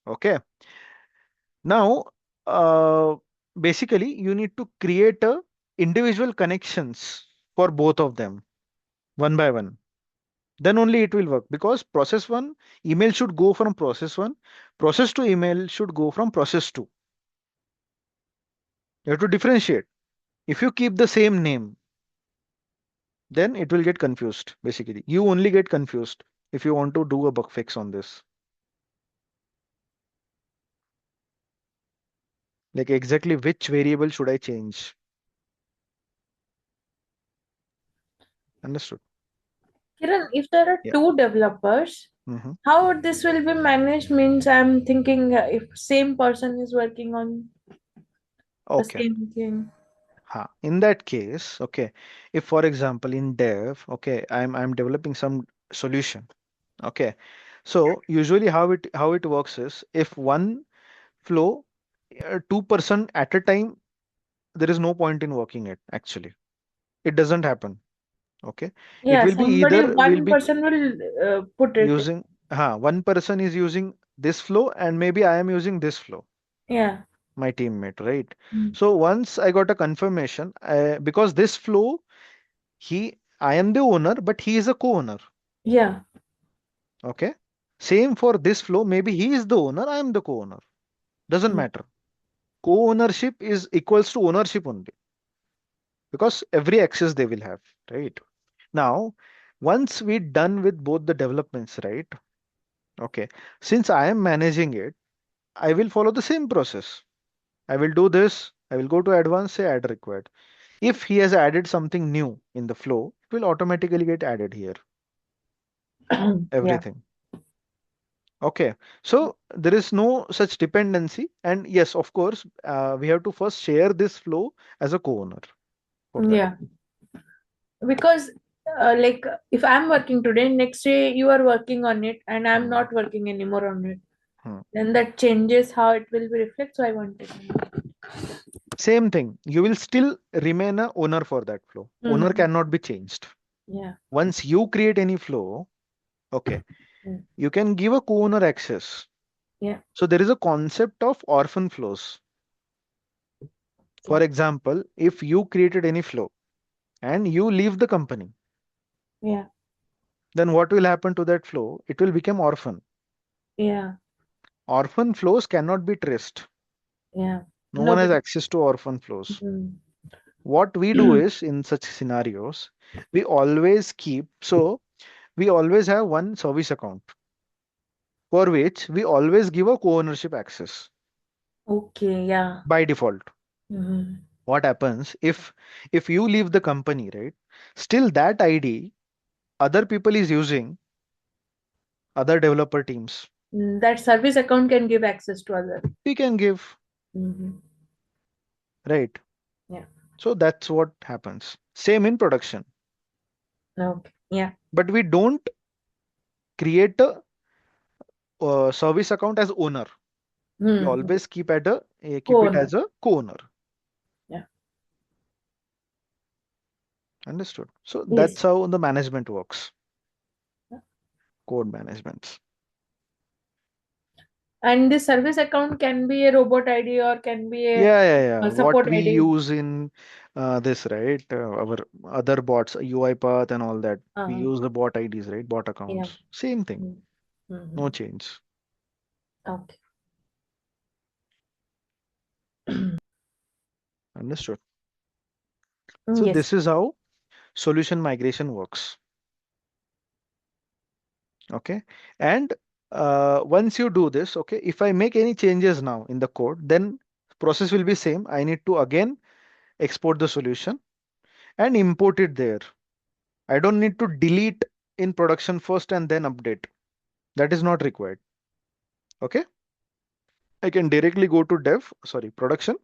[SPEAKER 1] Okay. Now, uh, basically, you need to create a individual connections for both of them one by one. Then only it will work, because process 1 email should go from process 1, process 2 email should go from process 2. You have to differentiate. If you keep the same name, then it will get confused. Basically, you only get confused if you want to do a bug fix on this. Like exactly which variable should I change? Understood?
[SPEAKER 3] Kiran, if there are
[SPEAKER 1] Yeah.
[SPEAKER 3] two developers,
[SPEAKER 1] Mhm.
[SPEAKER 3] how this will be managed means I'm thinking if same person is working on the
[SPEAKER 1] Okay.
[SPEAKER 3] same thing.
[SPEAKER 1] In that case, okay, if for example in dev, okay, I'm developing some solution. Okay. So usually how it works is, if one flow 2% at a time, there is no point in working it actually. It doesn't happen. Okay. It
[SPEAKER 3] Yeah,
[SPEAKER 1] will be
[SPEAKER 3] somebody,
[SPEAKER 1] either we'll
[SPEAKER 3] one
[SPEAKER 1] be
[SPEAKER 3] person will put it.
[SPEAKER 1] using one person is using this flow, and maybe I am using this flow,
[SPEAKER 3] Yeah.
[SPEAKER 1] my teammate, right?
[SPEAKER 3] Mm.
[SPEAKER 1] So once I got a confirmation, because this flow, I am the owner, but he is a co-owner.
[SPEAKER 3] Yeah.
[SPEAKER 1] Okay. Same for this flow, maybe he is the owner, I am the co-owner. Doesn't
[SPEAKER 3] Mm.
[SPEAKER 1] matter. Co-ownership is equals to ownership only, because every access they will have, right? Now, once we done with both the developments, right? Okay. Since I am managing it, I will follow the same process. I will do this. I will go to advanced, say add required. If he has added something new in the flow, it will automatically get added here.
[SPEAKER 3] Yeah.
[SPEAKER 1] Everything. Okay. So there is no such dependency. And yes, of course, we have to first share this flow as a co-owner for that.
[SPEAKER 3] Yeah. Because like if I'm working today, next day you are working on it and I'm
[SPEAKER 1] Hmm.
[SPEAKER 3] not working anymore on it,
[SPEAKER 1] Hmm.
[SPEAKER 3] then that changes how it will be reflect. So I wanted to know.
[SPEAKER 1] Same thing. You will still remain a owner for that flow. Owner
[SPEAKER 3] Mm.
[SPEAKER 1] cannot be changed.
[SPEAKER 3] Yeah.
[SPEAKER 1] Once you create any flow, okay,
[SPEAKER 3] Mm.
[SPEAKER 1] you can give a co-owner access.
[SPEAKER 3] Yeah.
[SPEAKER 1] So there is a concept of orphan flows. For
[SPEAKER 3] Okay.
[SPEAKER 1] example, if you created any flow and you leave the company,
[SPEAKER 3] Yeah.
[SPEAKER 1] then what will happen to that flow? It will become orphan.
[SPEAKER 3] Yeah.
[SPEAKER 1] Orphan flows cannot be traced.
[SPEAKER 3] Yeah.
[SPEAKER 1] No one has
[SPEAKER 3] Nobody.
[SPEAKER 1] access to orphan flows.
[SPEAKER 3] Mm.
[SPEAKER 1] What we do is, in such scenarios, we always we always have one service account for which we always give a co-ownership access
[SPEAKER 3] Okay. Yeah.
[SPEAKER 1] by default.
[SPEAKER 3] Mm.
[SPEAKER 1] What happens if you leave the company, right? Still that ID other people is using, other developer teams.
[SPEAKER 3] That service account can give access to other.
[SPEAKER 1] We can give,
[SPEAKER 3] Mm-hmm.
[SPEAKER 1] right?
[SPEAKER 3] Yeah.
[SPEAKER 1] So that's what happens. Same in production.
[SPEAKER 3] Okay. Yeah.
[SPEAKER 1] But we don't create a service account as owner. We
[SPEAKER 3] Mm-hmm.
[SPEAKER 1] always keep keep it
[SPEAKER 3] Co-owner.
[SPEAKER 1] as a co-owner.
[SPEAKER 3] Yeah.
[SPEAKER 1] Understood? So
[SPEAKER 3] Yes.
[SPEAKER 1] that's how the management works.
[SPEAKER 3] Yeah.
[SPEAKER 1] Code management.
[SPEAKER 3] And this service account can be a robot ID or can be
[SPEAKER 1] Yeah.
[SPEAKER 3] a
[SPEAKER 1] What
[SPEAKER 3] support
[SPEAKER 1] we
[SPEAKER 3] ID.
[SPEAKER 1] use in this, right? Our other bots, UiPath and all that. We
[SPEAKER 3] Uh-huh.
[SPEAKER 1] use the bot IDs, right? Bot
[SPEAKER 3] Yeah.
[SPEAKER 1] accounts. Same thing.
[SPEAKER 3] Mm-hmm.
[SPEAKER 1] No change.
[SPEAKER 3] Okay.
[SPEAKER 1] Understood? So
[SPEAKER 3] Yes.
[SPEAKER 1] this is how solution migration works. Okay. And once you do this, okay, if I make any changes now in the code, then process will be same. I need to again export the solution and import it there. I don't need to delete in production first and then update. That is not required. Okay. I can directly go to production,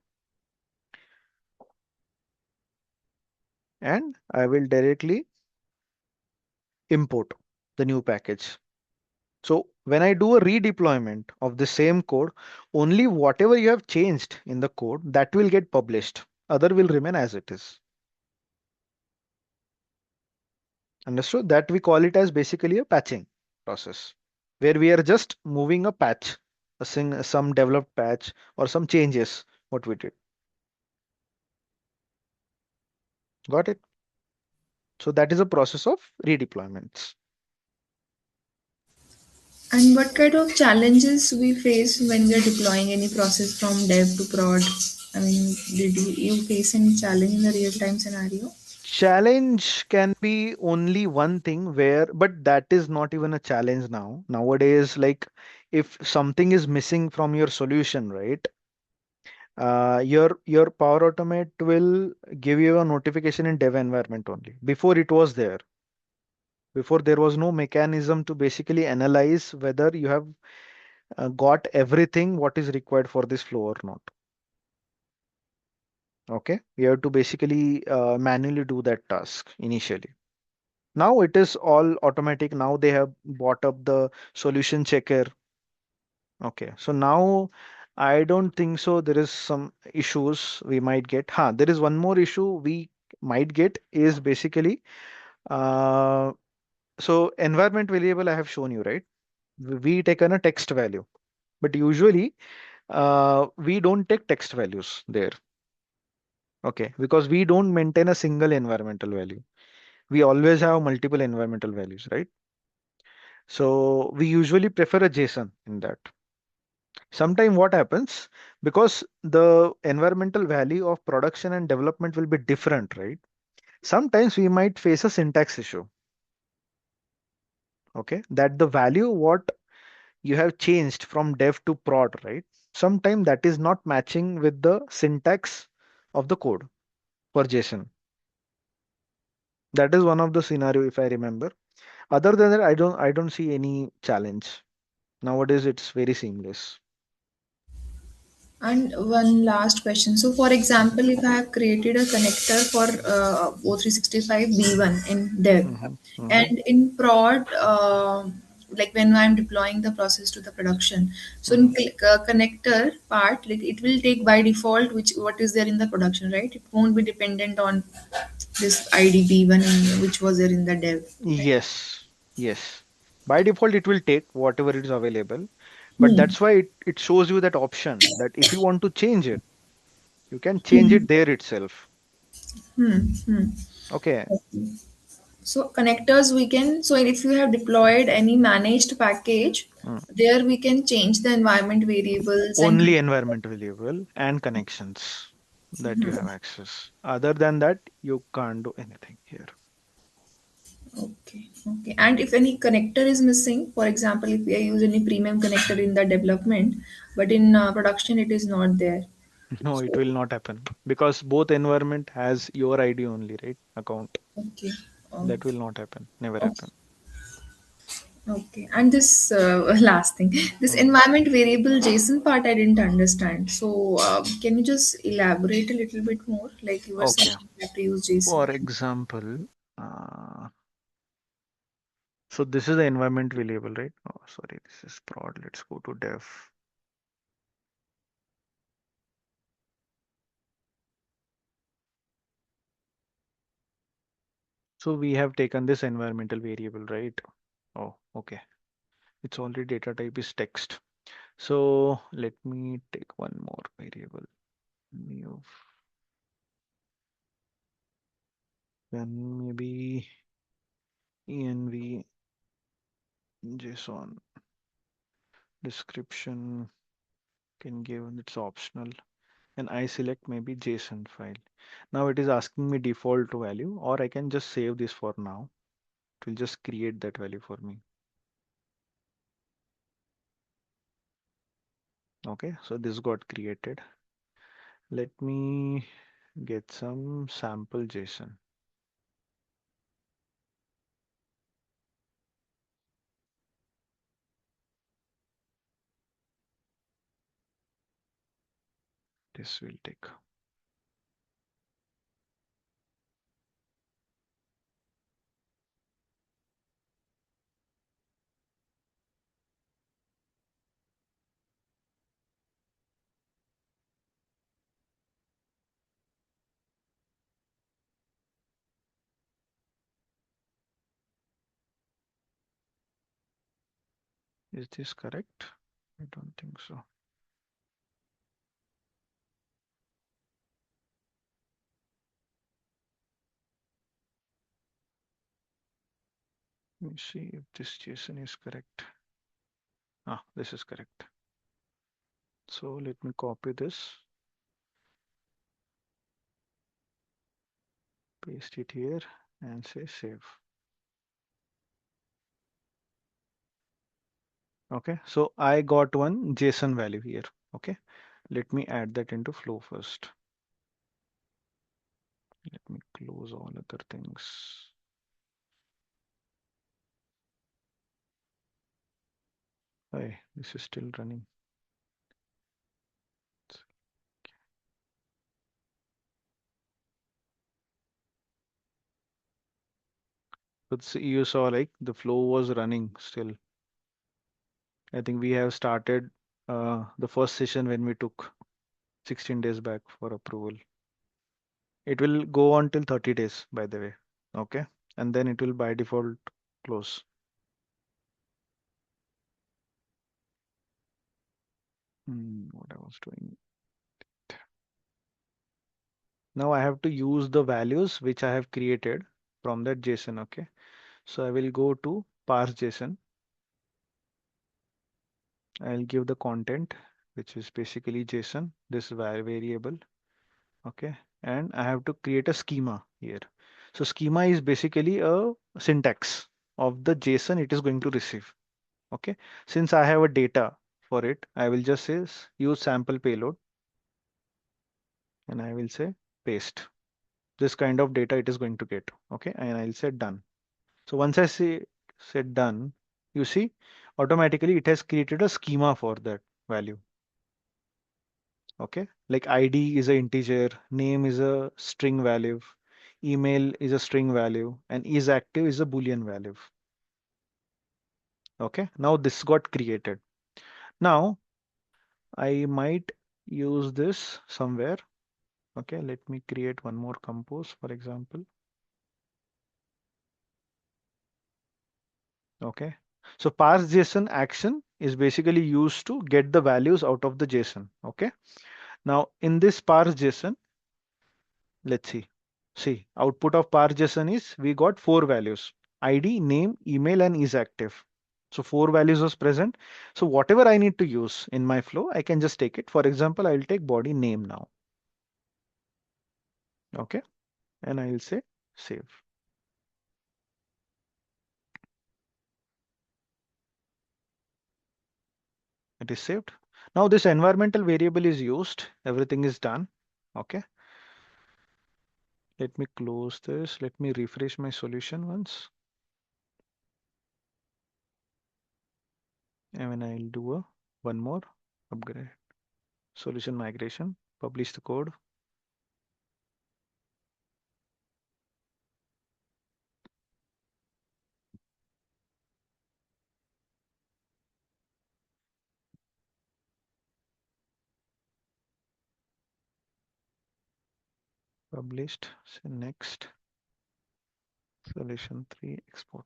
[SPEAKER 1] and I will directly import the new package. So when I do a redeployment of the same code, only whatever you have changed in the code that will get published. Other will remain as it is. Understood? That we call it as basically a patching process, where we are just moving a patch, some developed patch or some changes, what we did. Got it? So that is a process of redeployments.
[SPEAKER 2] And what kind of challenges we face when we're deploying any process from dev to prod? I mean, did you face any challenge in the real time scenario?
[SPEAKER 1] Challenge can be only one thing where, but that is not even a challenge now. Nowadays, like if something is missing from your solution, right? Your Power Automate will give you a notification in dev environment only. Before it was there. Before there was no mechanism to basically analyze whether you have got everything what is required for this flow or not. Okay, you have to basically manually do that task initially. Now it is all automatic. Now they have bought up the solution checker. Okay, so now I don't think so. There is some issues we might get. There is one more issue we might get is basically uh, so environment variable I have shown you, right? We taken a text value, but usually we don't take text values there. Okay, because we don't maintain a single environmental value. We always have multiple environmental values, right? So we usually prefer a JSON in that. Sometimes what happens, because the environmental value of production and development will be different, right? Sometimes we might face a syntax issue. Okay, that the value what you have changed from dev to prod, right? Sometimes that is not matching with the syntax of the code for JSON. That is one of the scenario if I remember. Other than that, I don't see any challenge. Nowadays it's very seamless.
[SPEAKER 2] And one last question. So, for example, if I have created a connector for O365 B1 in dev,
[SPEAKER 1] Hmm. Hmm.
[SPEAKER 2] and in prod, like when I'm deploying the process to the production, so in
[SPEAKER 1] Hmm.
[SPEAKER 2] connector part, like it will take by default which what is there in the production, right? It won't be dependent on this ID B1 which was there in the dev, right?
[SPEAKER 1] Yes, yes. By default, it will take whatever is available. But
[SPEAKER 2] Hmm.
[SPEAKER 1] that's why it shows you that option that if you want to change it, you can change
[SPEAKER 2] Hmm.
[SPEAKER 1] it there itself.
[SPEAKER 2] Hmm. Hmm.
[SPEAKER 1] Okay.
[SPEAKER 2] So connectors we can, so if you have deployed any managed package,
[SPEAKER 1] Mm.
[SPEAKER 2] there we can change the environment variables and
[SPEAKER 1] Only environment variable and connections that you have access. Other than that, you can't do anything here.
[SPEAKER 2] okay, okay. And if any connector is missing, for example, if we use any premium connector in the development, but in production it is not there.
[SPEAKER 1] No, it
[SPEAKER 2] So
[SPEAKER 1] will not happen because both environment has your ID only, right? Account.
[SPEAKER 2] okay,
[SPEAKER 1] That will
[SPEAKER 2] okay,
[SPEAKER 1] not happen. Never
[SPEAKER 2] okay.
[SPEAKER 1] happen.
[SPEAKER 2] Okay, and this last thing, this environment variable JSON part I didn't understand. So, can you just elaborate a little bit more? Like you were saying,
[SPEAKER 1] Okay.
[SPEAKER 2] you have to use JSON.
[SPEAKER 1] For example, uh, so this is the environment variable, right? Oh, sorry, this is prod. Let's go to dev. So we have taken this environmental variable, right? Oh, okay. Its only data type is text. So let me take one more variable. New, then maybe env JSON description can give, it's optional, and I select maybe JSON file. Now it is asking me default value, or I can just save this for now. It will just create that value for me. Okay, so this got created. Let me get some sample JSON. This will take. Is this correct? I don't think so. Let me see if this JSON is correct. Ah, this is correct. So let me copy this, paste it here, and say save. Okay, so I got one JSON value here. Okay, let me add that into flow first. Let me close all other things. Hey, this is still running. But see, you saw like the flow was running still. I think we have started the first session when we took 16 days back for approval. It will go on till 30 days, by the way. Okay. And then it will by default close. What I was doing. Now I have to use the values which I have created from that JSON. Okay. So I will go to parse JSON. I'll give the content, which is basically JSON, this variable. Okay. And I have to create a schema here. So schema is basically a syntax of the JSON it is going to receive. Okay. Since I have a data for it, I will just say use sample payload, and I will say paste. This kind of data it is going to get. Okay. And I'll say done. So once I say done, you see automatically it has created a schema for that value. Okay. Like ID is an integer, name is a string value, email is a string value, and is active is a Boolean value. Okay. Now this got created. Now I might use this somewhere. Okay. Let me create one more compose, for example. Okay. So parse JSON action is basically used to get the values out of the JSON. Okay. Now in this parse JSON, let's see. See, output of parse JSON is we got four values: ID, name, email, and is active. So four values was present. So whatever I need to use in my flow, I can just take it. For example, I'll take body name now. Okay. And I'll say save. It is saved. Now this environmental variable is used. Everything is done. Okay. Let me close this. Let me refresh my solution once. And then I'll do one more upgrade. Solution migration, publish the code. Published. Say next. Solution 3 export.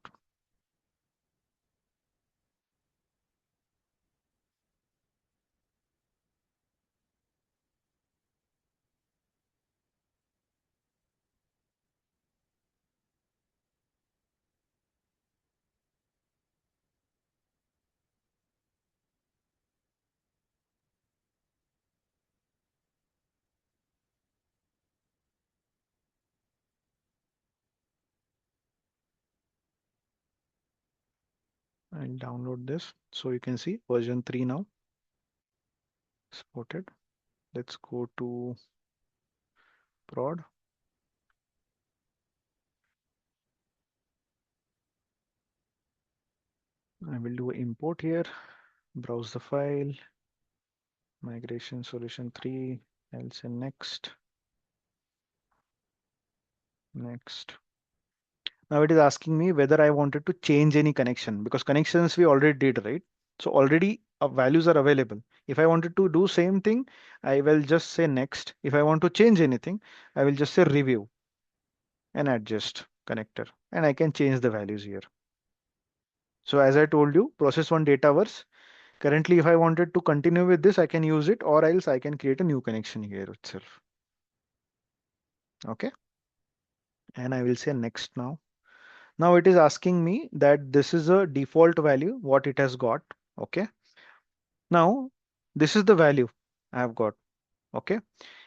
[SPEAKER 1] I'll download this. So you can see version 3 now exported. Let's go to prod. I will do import here, browse the file, migration solution 3. I'll say next. Next. Now it is asking me whether I wanted to change any connection, because connections we already did, right? So already values are available. If I wanted to do same thing, I will just say next. If I want to change anything, I will just say review and adjust connector, and I can change the values here. So as I told you, process one Dataverse. Currently, if I wanted to continue with this, I can use it, or else I can create a new connection here itself. Okay. And I will say next now. Now it is asking me that this is a default value, what it has got. Okay. Now this is the value I have got. Okay.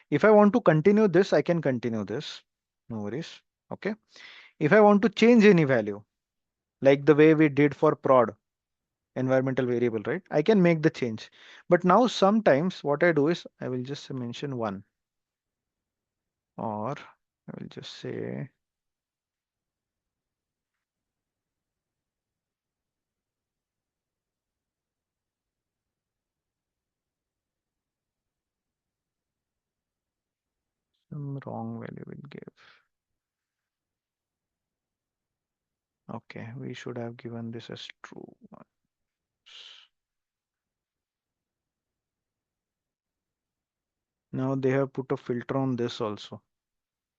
[SPEAKER 1] If I want to continue this, I can continue this. No worries. Okay. If I want to change any value, like the way we did for prod, environmental variable, right? I can make the change. But now sometimes what I do is I will just mention 1, or I will just say some wrong value will give. Okay, we should have given this as true. Now they have put a filter on this also.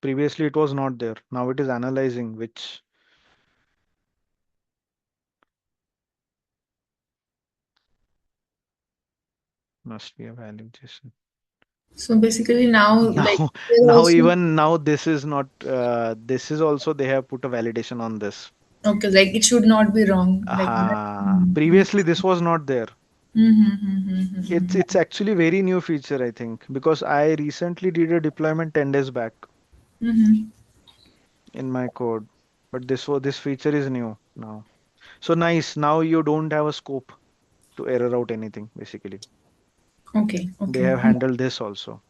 [SPEAKER 1] Previously it was not there. Now it is analyzing which. Must be a value, Jason.
[SPEAKER 2] So basically now, like
[SPEAKER 1] Now,
[SPEAKER 2] there
[SPEAKER 1] now
[SPEAKER 2] also,
[SPEAKER 1] even now this is not. This is also they have put a validation on this.
[SPEAKER 2] okay, like it should not be wrong, like that.
[SPEAKER 1] Aha. Previously this was not there. It's
[SPEAKER 2] Mm-hmm.
[SPEAKER 1] it's actually very new feature, I think, because I recently did a deployment 10 days back
[SPEAKER 2] Mm-hmm.
[SPEAKER 1] in my code, but this feature is new now. So nice. Now you don't have a scope to error out anything, basically.
[SPEAKER 2] Okay,
[SPEAKER 1] They
[SPEAKER 2] okay.
[SPEAKER 1] have handled this also.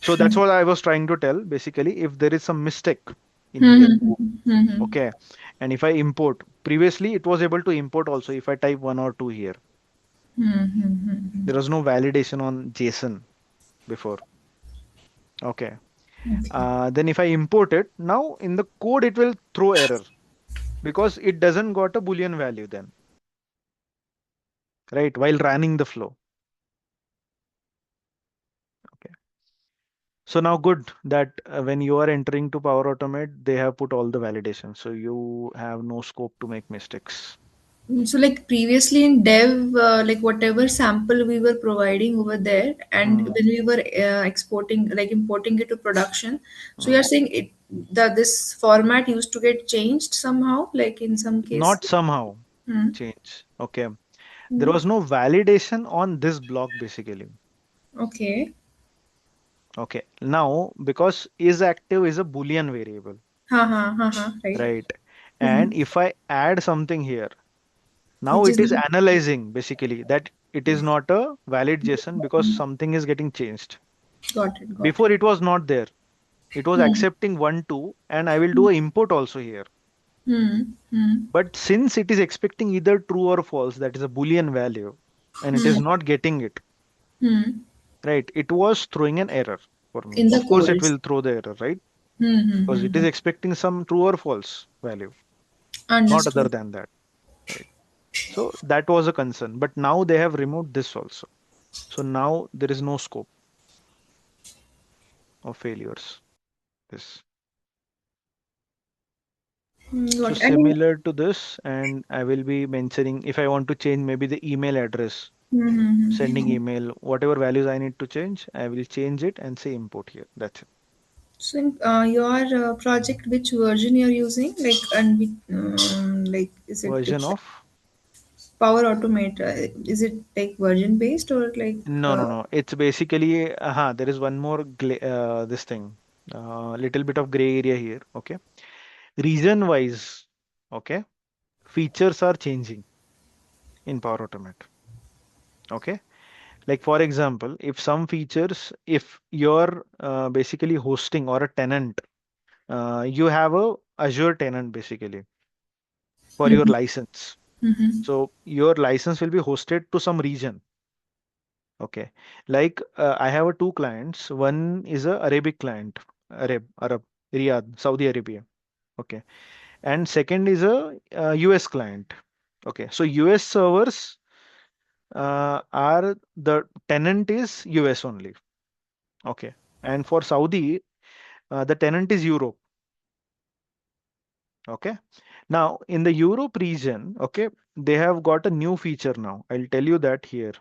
[SPEAKER 1] So that's what I was trying to tell. Basically, if there is some mistake in here,
[SPEAKER 2] Mm-hmm.
[SPEAKER 1] okay, and if I import, previously it was able to import also if I type 1 or 2 here.
[SPEAKER 2] Mm-hmm.
[SPEAKER 1] There was no validation on JSON before. Okay.
[SPEAKER 2] Okay.
[SPEAKER 1] Then if I import it, now in the code it will throw error because it doesn't got a Boolean value then, right? While running the flow. Okay. So now good that when you are entering to Power Automate, they have put all the validation. So you have no scope to make mistakes.
[SPEAKER 2] So like previously in dev, like whatever sample we were providing over there, and
[SPEAKER 1] Hmm.
[SPEAKER 2] when we were exporting, like importing it to production, so
[SPEAKER 1] Hmm.
[SPEAKER 2] you're saying it that this format used to get changed somehow, like in some cases.
[SPEAKER 1] Not somehow
[SPEAKER 2] Hmm.
[SPEAKER 1] change. Okay. There
[SPEAKER 2] Hmm.
[SPEAKER 1] was no validation on this block basically.
[SPEAKER 2] Okay.
[SPEAKER 1] Okay. Now, because is active is a Boolean variable,
[SPEAKER 2] Ha ha ha ha. Right.
[SPEAKER 1] right?
[SPEAKER 2] Hmm.
[SPEAKER 1] And if I add something here, now
[SPEAKER 2] Which is
[SPEAKER 1] it is
[SPEAKER 2] not.
[SPEAKER 1] analyzing basically that it is not a valid JSON because something is getting changed.
[SPEAKER 2] Got it. Got
[SPEAKER 1] Before
[SPEAKER 2] it.
[SPEAKER 1] it was not there. It was
[SPEAKER 2] Hmm.
[SPEAKER 1] accepting 1, 2, and I will do a import also here. But since it is expecting either true or false, that is a Boolean value, and it is not getting it, right? It was throwing an error for me.
[SPEAKER 2] In the
[SPEAKER 1] Of course, it
[SPEAKER 2] code.
[SPEAKER 1] will throw the error, right? Because it is
[SPEAKER 2] Hmm.
[SPEAKER 1] expecting some true or false value, not other
[SPEAKER 2] Understood.
[SPEAKER 1] than that, right? So that was a concern. But now they have removed this also. So now there is no scope of failures. This. So
[SPEAKER 2] Got it. And
[SPEAKER 1] similar to this, and I will be mentioning if I want to change maybe the email address, sending email, whatever values I need to change, I will change it and say import here. That's it.
[SPEAKER 2] so in your project, which version you're using? Like, and like, is it
[SPEAKER 1] Version
[SPEAKER 2] it's like
[SPEAKER 1] of
[SPEAKER 2] Power Automate? Is it like version based or like?
[SPEAKER 1] no, no, no. It's basically there is one more this thing. Little bit of gray area here. Okay. Region wise, okay, features are changing in Power Automate. Okay. Like for example, if some features, if you're basically hosting or a tenant, you have a Azure tenant basically for your license.
[SPEAKER 2] Mm-hmm.
[SPEAKER 1] So your license will be hosted to some region. Okay. Like I have two clients. One is a Arabic client, Arab, Riyadh, Saudi Arabia. Okay. And second is a US client. Okay. So US servers are the tenant is US only. Okay. And for Saudi, the tenant is Europe. Okay. Now in the Europe region, okay, they have got a new feature now. I'll tell you that here.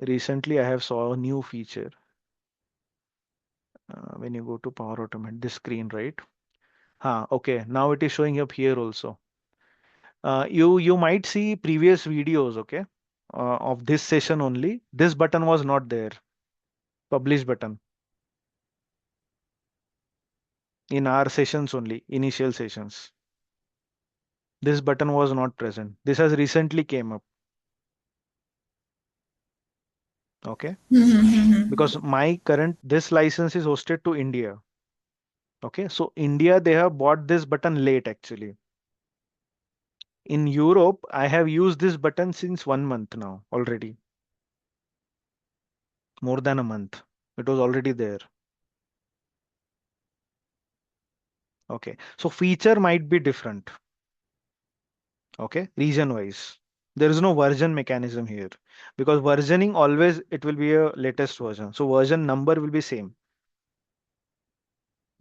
[SPEAKER 1] Recently, I have saw a new feature. When you go to Power Automate, this screen, right? Okay. Now it is showing up here also. You might see previous videos, okay, of this session only. This button was not there. Publish button in our sessions only, initial sessions. This button was not present. This has recently came up. Okay. Because my current this license is hosted to India. Okay. So India, they have bought this button late actually. In Europe, I have used this button since 1 month now already. More than a month. It was already there. Okay. So feature might be different. Okay. Region wise. There is no version mechanism here because versioning always it will be a latest version. So version number will be same.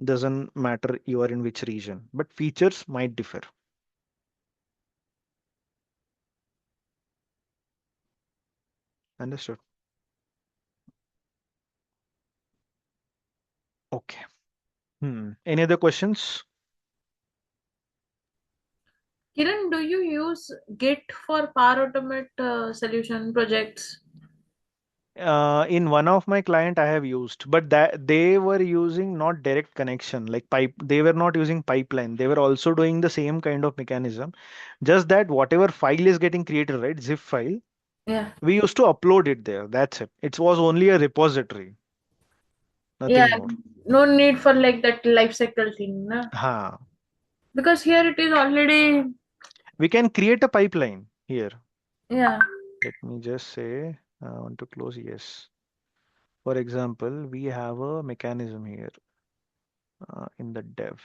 [SPEAKER 1] Doesn't matter you are in which region, but features might differ. Understood? Okay. Any other questions?
[SPEAKER 3] Kiran, do you use Git for Power Automate solution projects?
[SPEAKER 1] In one of my client I have used, but that they were using not direct connection like pipe. They were not using pipeline. They were also doing the same kind of mechanism. Just that whatever file is getting created, right, zip file,
[SPEAKER 3] Yeah.
[SPEAKER 1] we used to upload it there. That's it. It was only a repository,
[SPEAKER 3] Yeah,
[SPEAKER 1] nothing more.
[SPEAKER 3] no need for like that life cycle thing, na?
[SPEAKER 1] Ha.
[SPEAKER 3] Because here it is already,
[SPEAKER 1] We can create a pipeline here.
[SPEAKER 3] yeah.
[SPEAKER 1] Let me just say I want to close. Yes. For example, we have a mechanism here in the dev.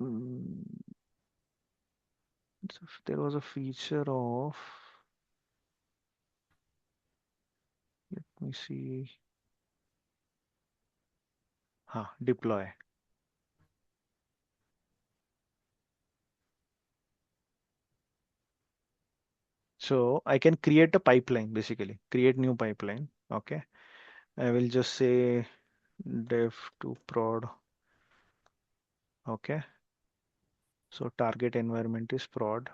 [SPEAKER 1] Mm, so if there was a feature of, let me see, deploy. So I can create a pipeline basically, create new pipeline. Okay. I will just say dev to prod. Okay. So target environment is prod.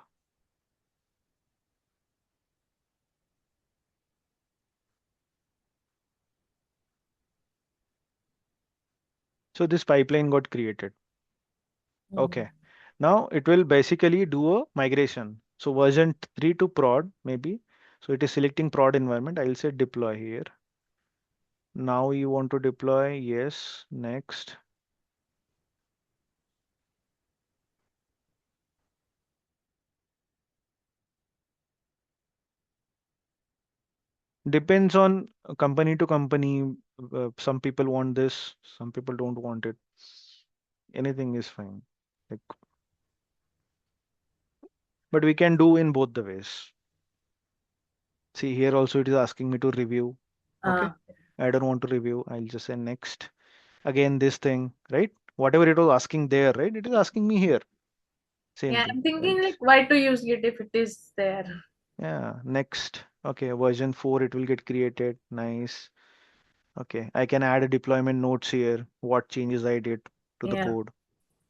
[SPEAKER 1] So this pipeline got created. Okay. Now it will basically do a migration. So version 3 to prod maybe. So it is selecting prod environment. I'll say deploy here. Now you want to deploy. Yes. Next. Depends on company to company. Some people want this, some people don't want it. Anything is fine. Like, but we can do in both the ways. See here also it is asking me to review. Okay. I don't want to review. I'll just say next. Again, this thing, right? Whatever it was asking there, right? It is asking me here. Same
[SPEAKER 3] Yeah,
[SPEAKER 1] thing.
[SPEAKER 3] I'm thinking like why to use it if it is there.
[SPEAKER 1] Yeah, next. Okay, version 4 it will get created. Nice. Okay, I can add a deployment notes here, what changes I did to the
[SPEAKER 3] Yeah.
[SPEAKER 1] code.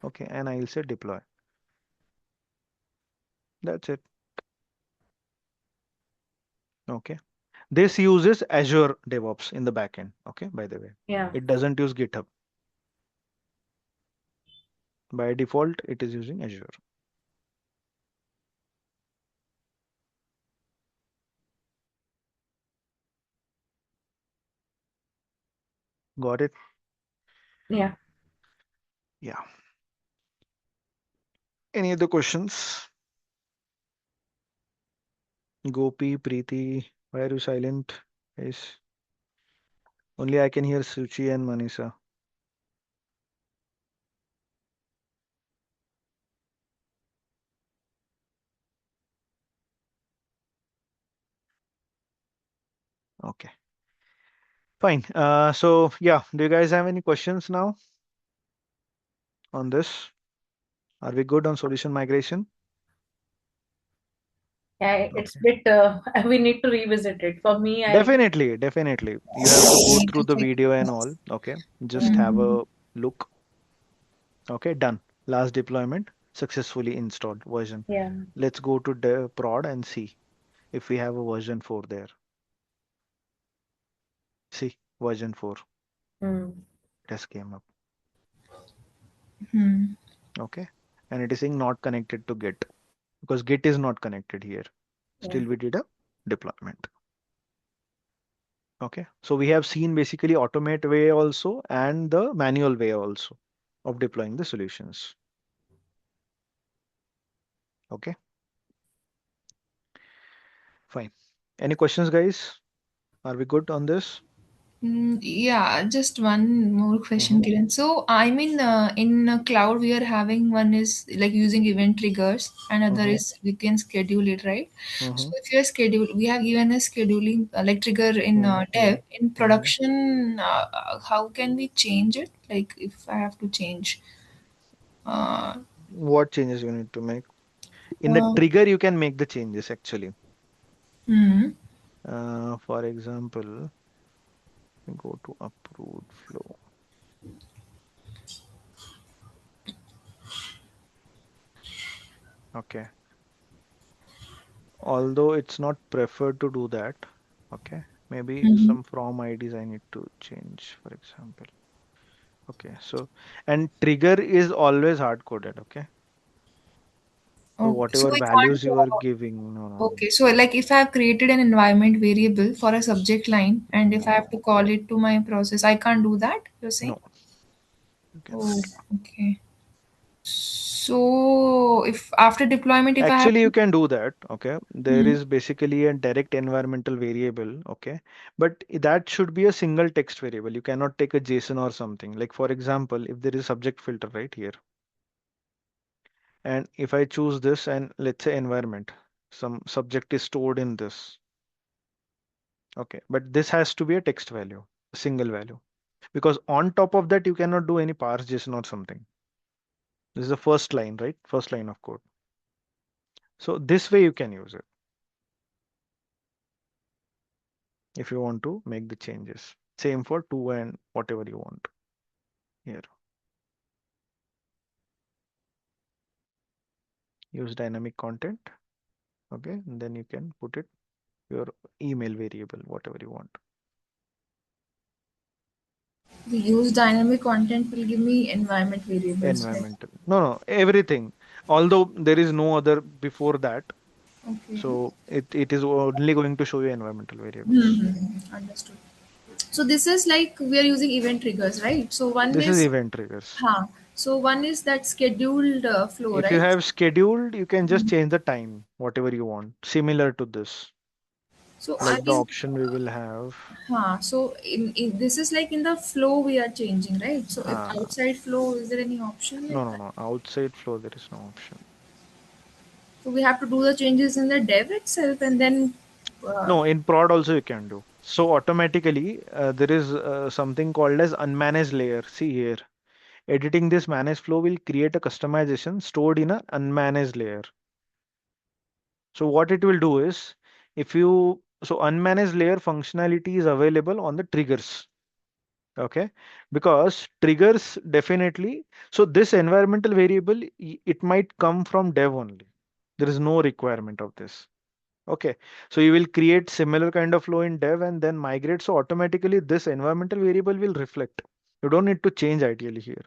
[SPEAKER 1] Okay, and I'll say deploy. That's it. Okay. This uses Azure DevOps in the backend. Okay, by the way.
[SPEAKER 3] Yeah.
[SPEAKER 1] It doesn't use GitHub. By default, it is using Azure. Got it?
[SPEAKER 3] Yeah.
[SPEAKER 1] Yeah. Any other questions? Gopi, Preeti, why are you silent? Yes. Only I can hear Suchi and Manisa. Okay. Fine. So yeah, do you guys have any questions now on this? Are we good on solution migration?
[SPEAKER 3] Yeah, it's
[SPEAKER 1] Okay.
[SPEAKER 3] bit we need to revisit it. For me, I
[SPEAKER 1] Definitely, definitely. You have to go
[SPEAKER 2] Need to
[SPEAKER 1] through the
[SPEAKER 2] check.
[SPEAKER 1] video and all. Okay. Just have
[SPEAKER 2] Mhm.
[SPEAKER 1] a look. Okay, done. Last deployment successfully installed version.
[SPEAKER 3] yeah.
[SPEAKER 1] Let's go to the prod and see if we have a version 4 there. See, version 4.
[SPEAKER 3] Mm.
[SPEAKER 1] It has came up.
[SPEAKER 2] Hmm.
[SPEAKER 1] Okay. And it is saying not connected to Git because Git is not connected here.
[SPEAKER 3] Yeah.
[SPEAKER 1] Still we did a deployment. Okay. So we have seen basically automate way also and the manual way also of deploying the solutions. Okay. Fine. Any questions, guys? Are we good on this?
[SPEAKER 2] Yeah, just one more question,
[SPEAKER 1] Mm-hmm.
[SPEAKER 2] Kiran. So, I mean, in cloud, we are having one is like using event triggers, and other
[SPEAKER 1] Mm-hmm.
[SPEAKER 2] is we can schedule it, right? So,
[SPEAKER 1] Mm-hmm.
[SPEAKER 2] if you are schedule, we have given a scheduling like trigger in
[SPEAKER 1] Mm-hmm.
[SPEAKER 2] dev. In
[SPEAKER 1] Mm-hmm.
[SPEAKER 2] production, how can we change it? Like, if I have to change, uh,
[SPEAKER 1] What changes you need to make? In the
[SPEAKER 2] uh,
[SPEAKER 1] trigger, you can make the changes actually.
[SPEAKER 2] hmm.
[SPEAKER 1] For example, go to approved flow. Okay. Although it's not preferred to do that. Okay. Maybe
[SPEAKER 2] Hmm.
[SPEAKER 1] some from IDs I need to change, for example. Okay. So, and trigger is always hard coded. Okay. So
[SPEAKER 2] Okay, so
[SPEAKER 1] whatever
[SPEAKER 2] I
[SPEAKER 1] values
[SPEAKER 2] can't.
[SPEAKER 1] you are giving, no, no, no.
[SPEAKER 2] Okay, so like if I have created an environment variable for a subject line and if I have to
[SPEAKER 1] No,
[SPEAKER 2] call it to my process, I can't do that, you're saying?
[SPEAKER 1] no, you cannot.
[SPEAKER 2] Oh, okay. So if after deployment, if I have
[SPEAKER 1] Actually, you
[SPEAKER 2] to,
[SPEAKER 1] can do that. Okay. There
[SPEAKER 2] hmm,
[SPEAKER 1] is basically a direct environmental variable. Okay. But that should be a single text variable. You cannot take a JSON or something. Like, for example, if there is subject filter right here, and if I choose this and let's say environment, some subject is stored in this. Okay. But this has to be a text value, a single value. Because on top of that, you cannot do any parse JSON or something. This is the first line, right? First line of code. So this way you can use it if you want to make the changes. Same for two and whatever you want here. Use dynamic content. Okay. And then you can put it your email variable, whatever you want.
[SPEAKER 2] the use dynamic content will give me environment variables, right?
[SPEAKER 1] Environmental. No, no, everything. Although there is no other before that.
[SPEAKER 2] Okay.
[SPEAKER 1] So it is only going to show you environmental variables.
[SPEAKER 2] Mm-hmm. Understood. So this is like we are using event triggers, right? So one
[SPEAKER 1] This is
[SPEAKER 2] is,
[SPEAKER 1] event triggers.
[SPEAKER 2] so one is that scheduled flow,
[SPEAKER 1] If you
[SPEAKER 2] right?
[SPEAKER 1] have scheduled, you can just change the time, whatever you want, similar to this,
[SPEAKER 2] So I
[SPEAKER 1] like the
[SPEAKER 2] mean,
[SPEAKER 1] option we will have.
[SPEAKER 2] so in this is like in the flow we are changing, right? So if
[SPEAKER 1] Uh,
[SPEAKER 2] outside flow, is there any option
[SPEAKER 1] no,
[SPEAKER 2] like
[SPEAKER 1] no,
[SPEAKER 2] that?
[SPEAKER 1] no. Outside flow, there is no option.
[SPEAKER 2] So we have to do the changes in the dev itself and then. Uh,
[SPEAKER 1] No, in prod also you can do. So automatically, there is something called as unmanaged layer. See here, editing this managed flow will create a customization stored in a unmanaged layer. So what it will do is, if you so unmanaged layer functionality is available on the triggers. Okay, because triggers definitely. So this environmental variable, it might come from dev only. There is no requirement of this. Okay, so you will create similar kind of flow in dev and then migrate. So automatically this environmental variable will reflect. You don't need to change ideally here.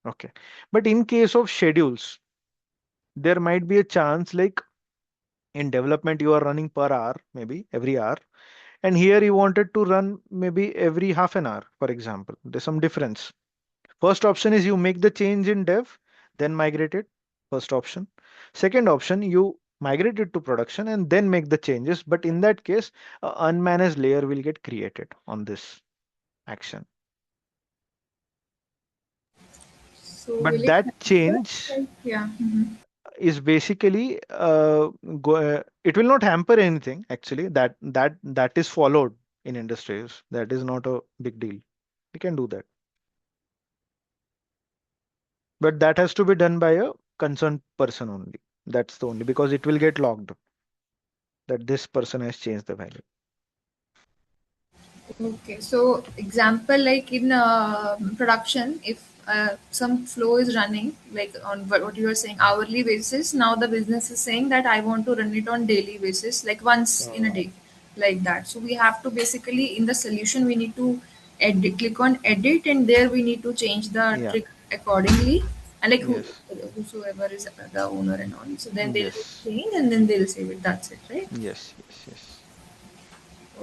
[SPEAKER 1] Okay, but in case of schedules, there might be a chance like in development you are running per hour, maybe every hour, and here you wanted to run maybe every half an hour, for example. There's some difference. First option is you make the change in dev, then migrate it. First option. Second option, you migrate it to production and then make the changes. But in that case, a unmanaged layer will get created on this action.
[SPEAKER 2] so will
[SPEAKER 1] But
[SPEAKER 2] it
[SPEAKER 1] that
[SPEAKER 2] hamper?
[SPEAKER 1] change
[SPEAKER 2] Like, yeah.
[SPEAKER 1] is basically it will not hamper anything actually. That is followed in industries. That is not a big deal. You can do that. But that has to be done by a concerned person only. That's the only because it will get logged that this person has changed the value.
[SPEAKER 2] Okay, so example like in production, if some flow is running like on what you are saying hourly basis, now the business is saying that I want to run it on daily basis, like once in a
[SPEAKER 1] Uh,
[SPEAKER 2] day, like that. So we have to basically in the solution we need to edit, click on edit, and there we need to change the
[SPEAKER 1] yeah.
[SPEAKER 2] trick accordingly. And like
[SPEAKER 1] Yes.
[SPEAKER 2] whosoever is the owner and all, so then they'll
[SPEAKER 1] Yes.
[SPEAKER 2] change and then they'll save it. That's it, right?
[SPEAKER 1] Yes. Yes. Yes.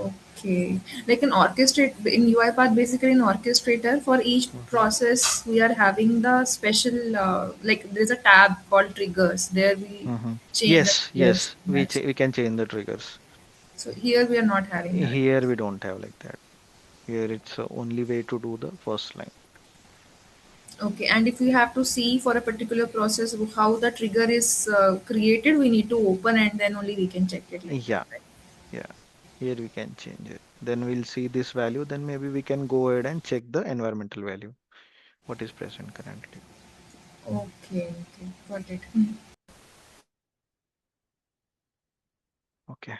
[SPEAKER 2] Okay. Like an orchestrate in UiPath, basically an orchestrator for each
[SPEAKER 1] Hmm.
[SPEAKER 2] process, we are having the special like there's a tab called triggers. There we
[SPEAKER 1] Hmm.
[SPEAKER 2] change the
[SPEAKER 1] Yes.
[SPEAKER 2] triggers.
[SPEAKER 1] Yes. We can change the triggers.
[SPEAKER 2] So here we are not having that.
[SPEAKER 1] Here we don't have like that. Here it's the only way to do the first line.
[SPEAKER 2] Okay. And if we have to see for a particular process how the trigger is created, we need to open and then only we can check it like that,
[SPEAKER 1] Yeah.
[SPEAKER 2] right?
[SPEAKER 1] Yeah. Here we can change it. Then we'll see this value. Then maybe we can go ahead and check the environmental value. What is present currently.
[SPEAKER 2] Okay. Okay. Got it.
[SPEAKER 1] Okay.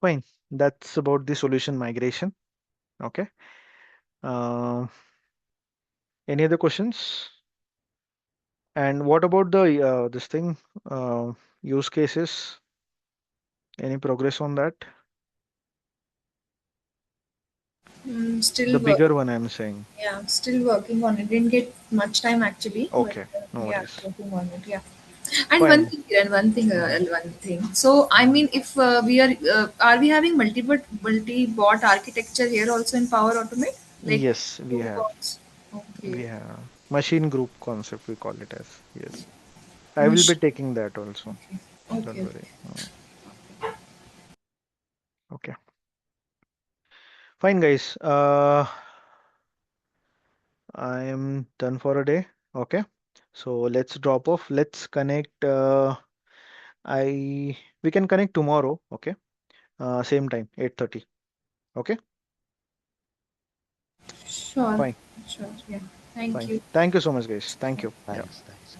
[SPEAKER 1] Fine. That's about the solution migration. Okay. Uh, any other questions? And what about the this thing use cases? Any progress on that?
[SPEAKER 2] Still
[SPEAKER 1] The
[SPEAKER 2] work.
[SPEAKER 1] bigger one I'm saying.
[SPEAKER 2] Yeah, still working on it. Didn't get much time actually, but
[SPEAKER 1] Okay, no
[SPEAKER 2] yeah,
[SPEAKER 1] worries.
[SPEAKER 2] working on it. Yeah. And
[SPEAKER 1] Fine. Hmm.
[SPEAKER 2] one thing. So I mean, if we are we having multi-bot architecture here also in Power Automate, like
[SPEAKER 1] Yes, we
[SPEAKER 2] two
[SPEAKER 1] have.
[SPEAKER 2] bots? Okay.
[SPEAKER 1] We have machine group concept, we call it as. Yes. I will be
[SPEAKER 2] Mach-
[SPEAKER 1] taking that also.
[SPEAKER 2] Okay.
[SPEAKER 1] Don't
[SPEAKER 2] Okay.
[SPEAKER 1] worry.
[SPEAKER 2] Okay.
[SPEAKER 1] Okay. Fine, guys. I am done for a day. Okay. So let's drop off. Let's connect. I We can connect tomorrow. Okay. Same time, 8:30. Okay.
[SPEAKER 2] Sure.
[SPEAKER 1] Fine.
[SPEAKER 2] Sure. Yeah. Thank
[SPEAKER 1] Fine.
[SPEAKER 2] you.
[SPEAKER 1] Thank you so much, guys. Thank you. Yeah.
[SPEAKER 4] Thanks. Thanks.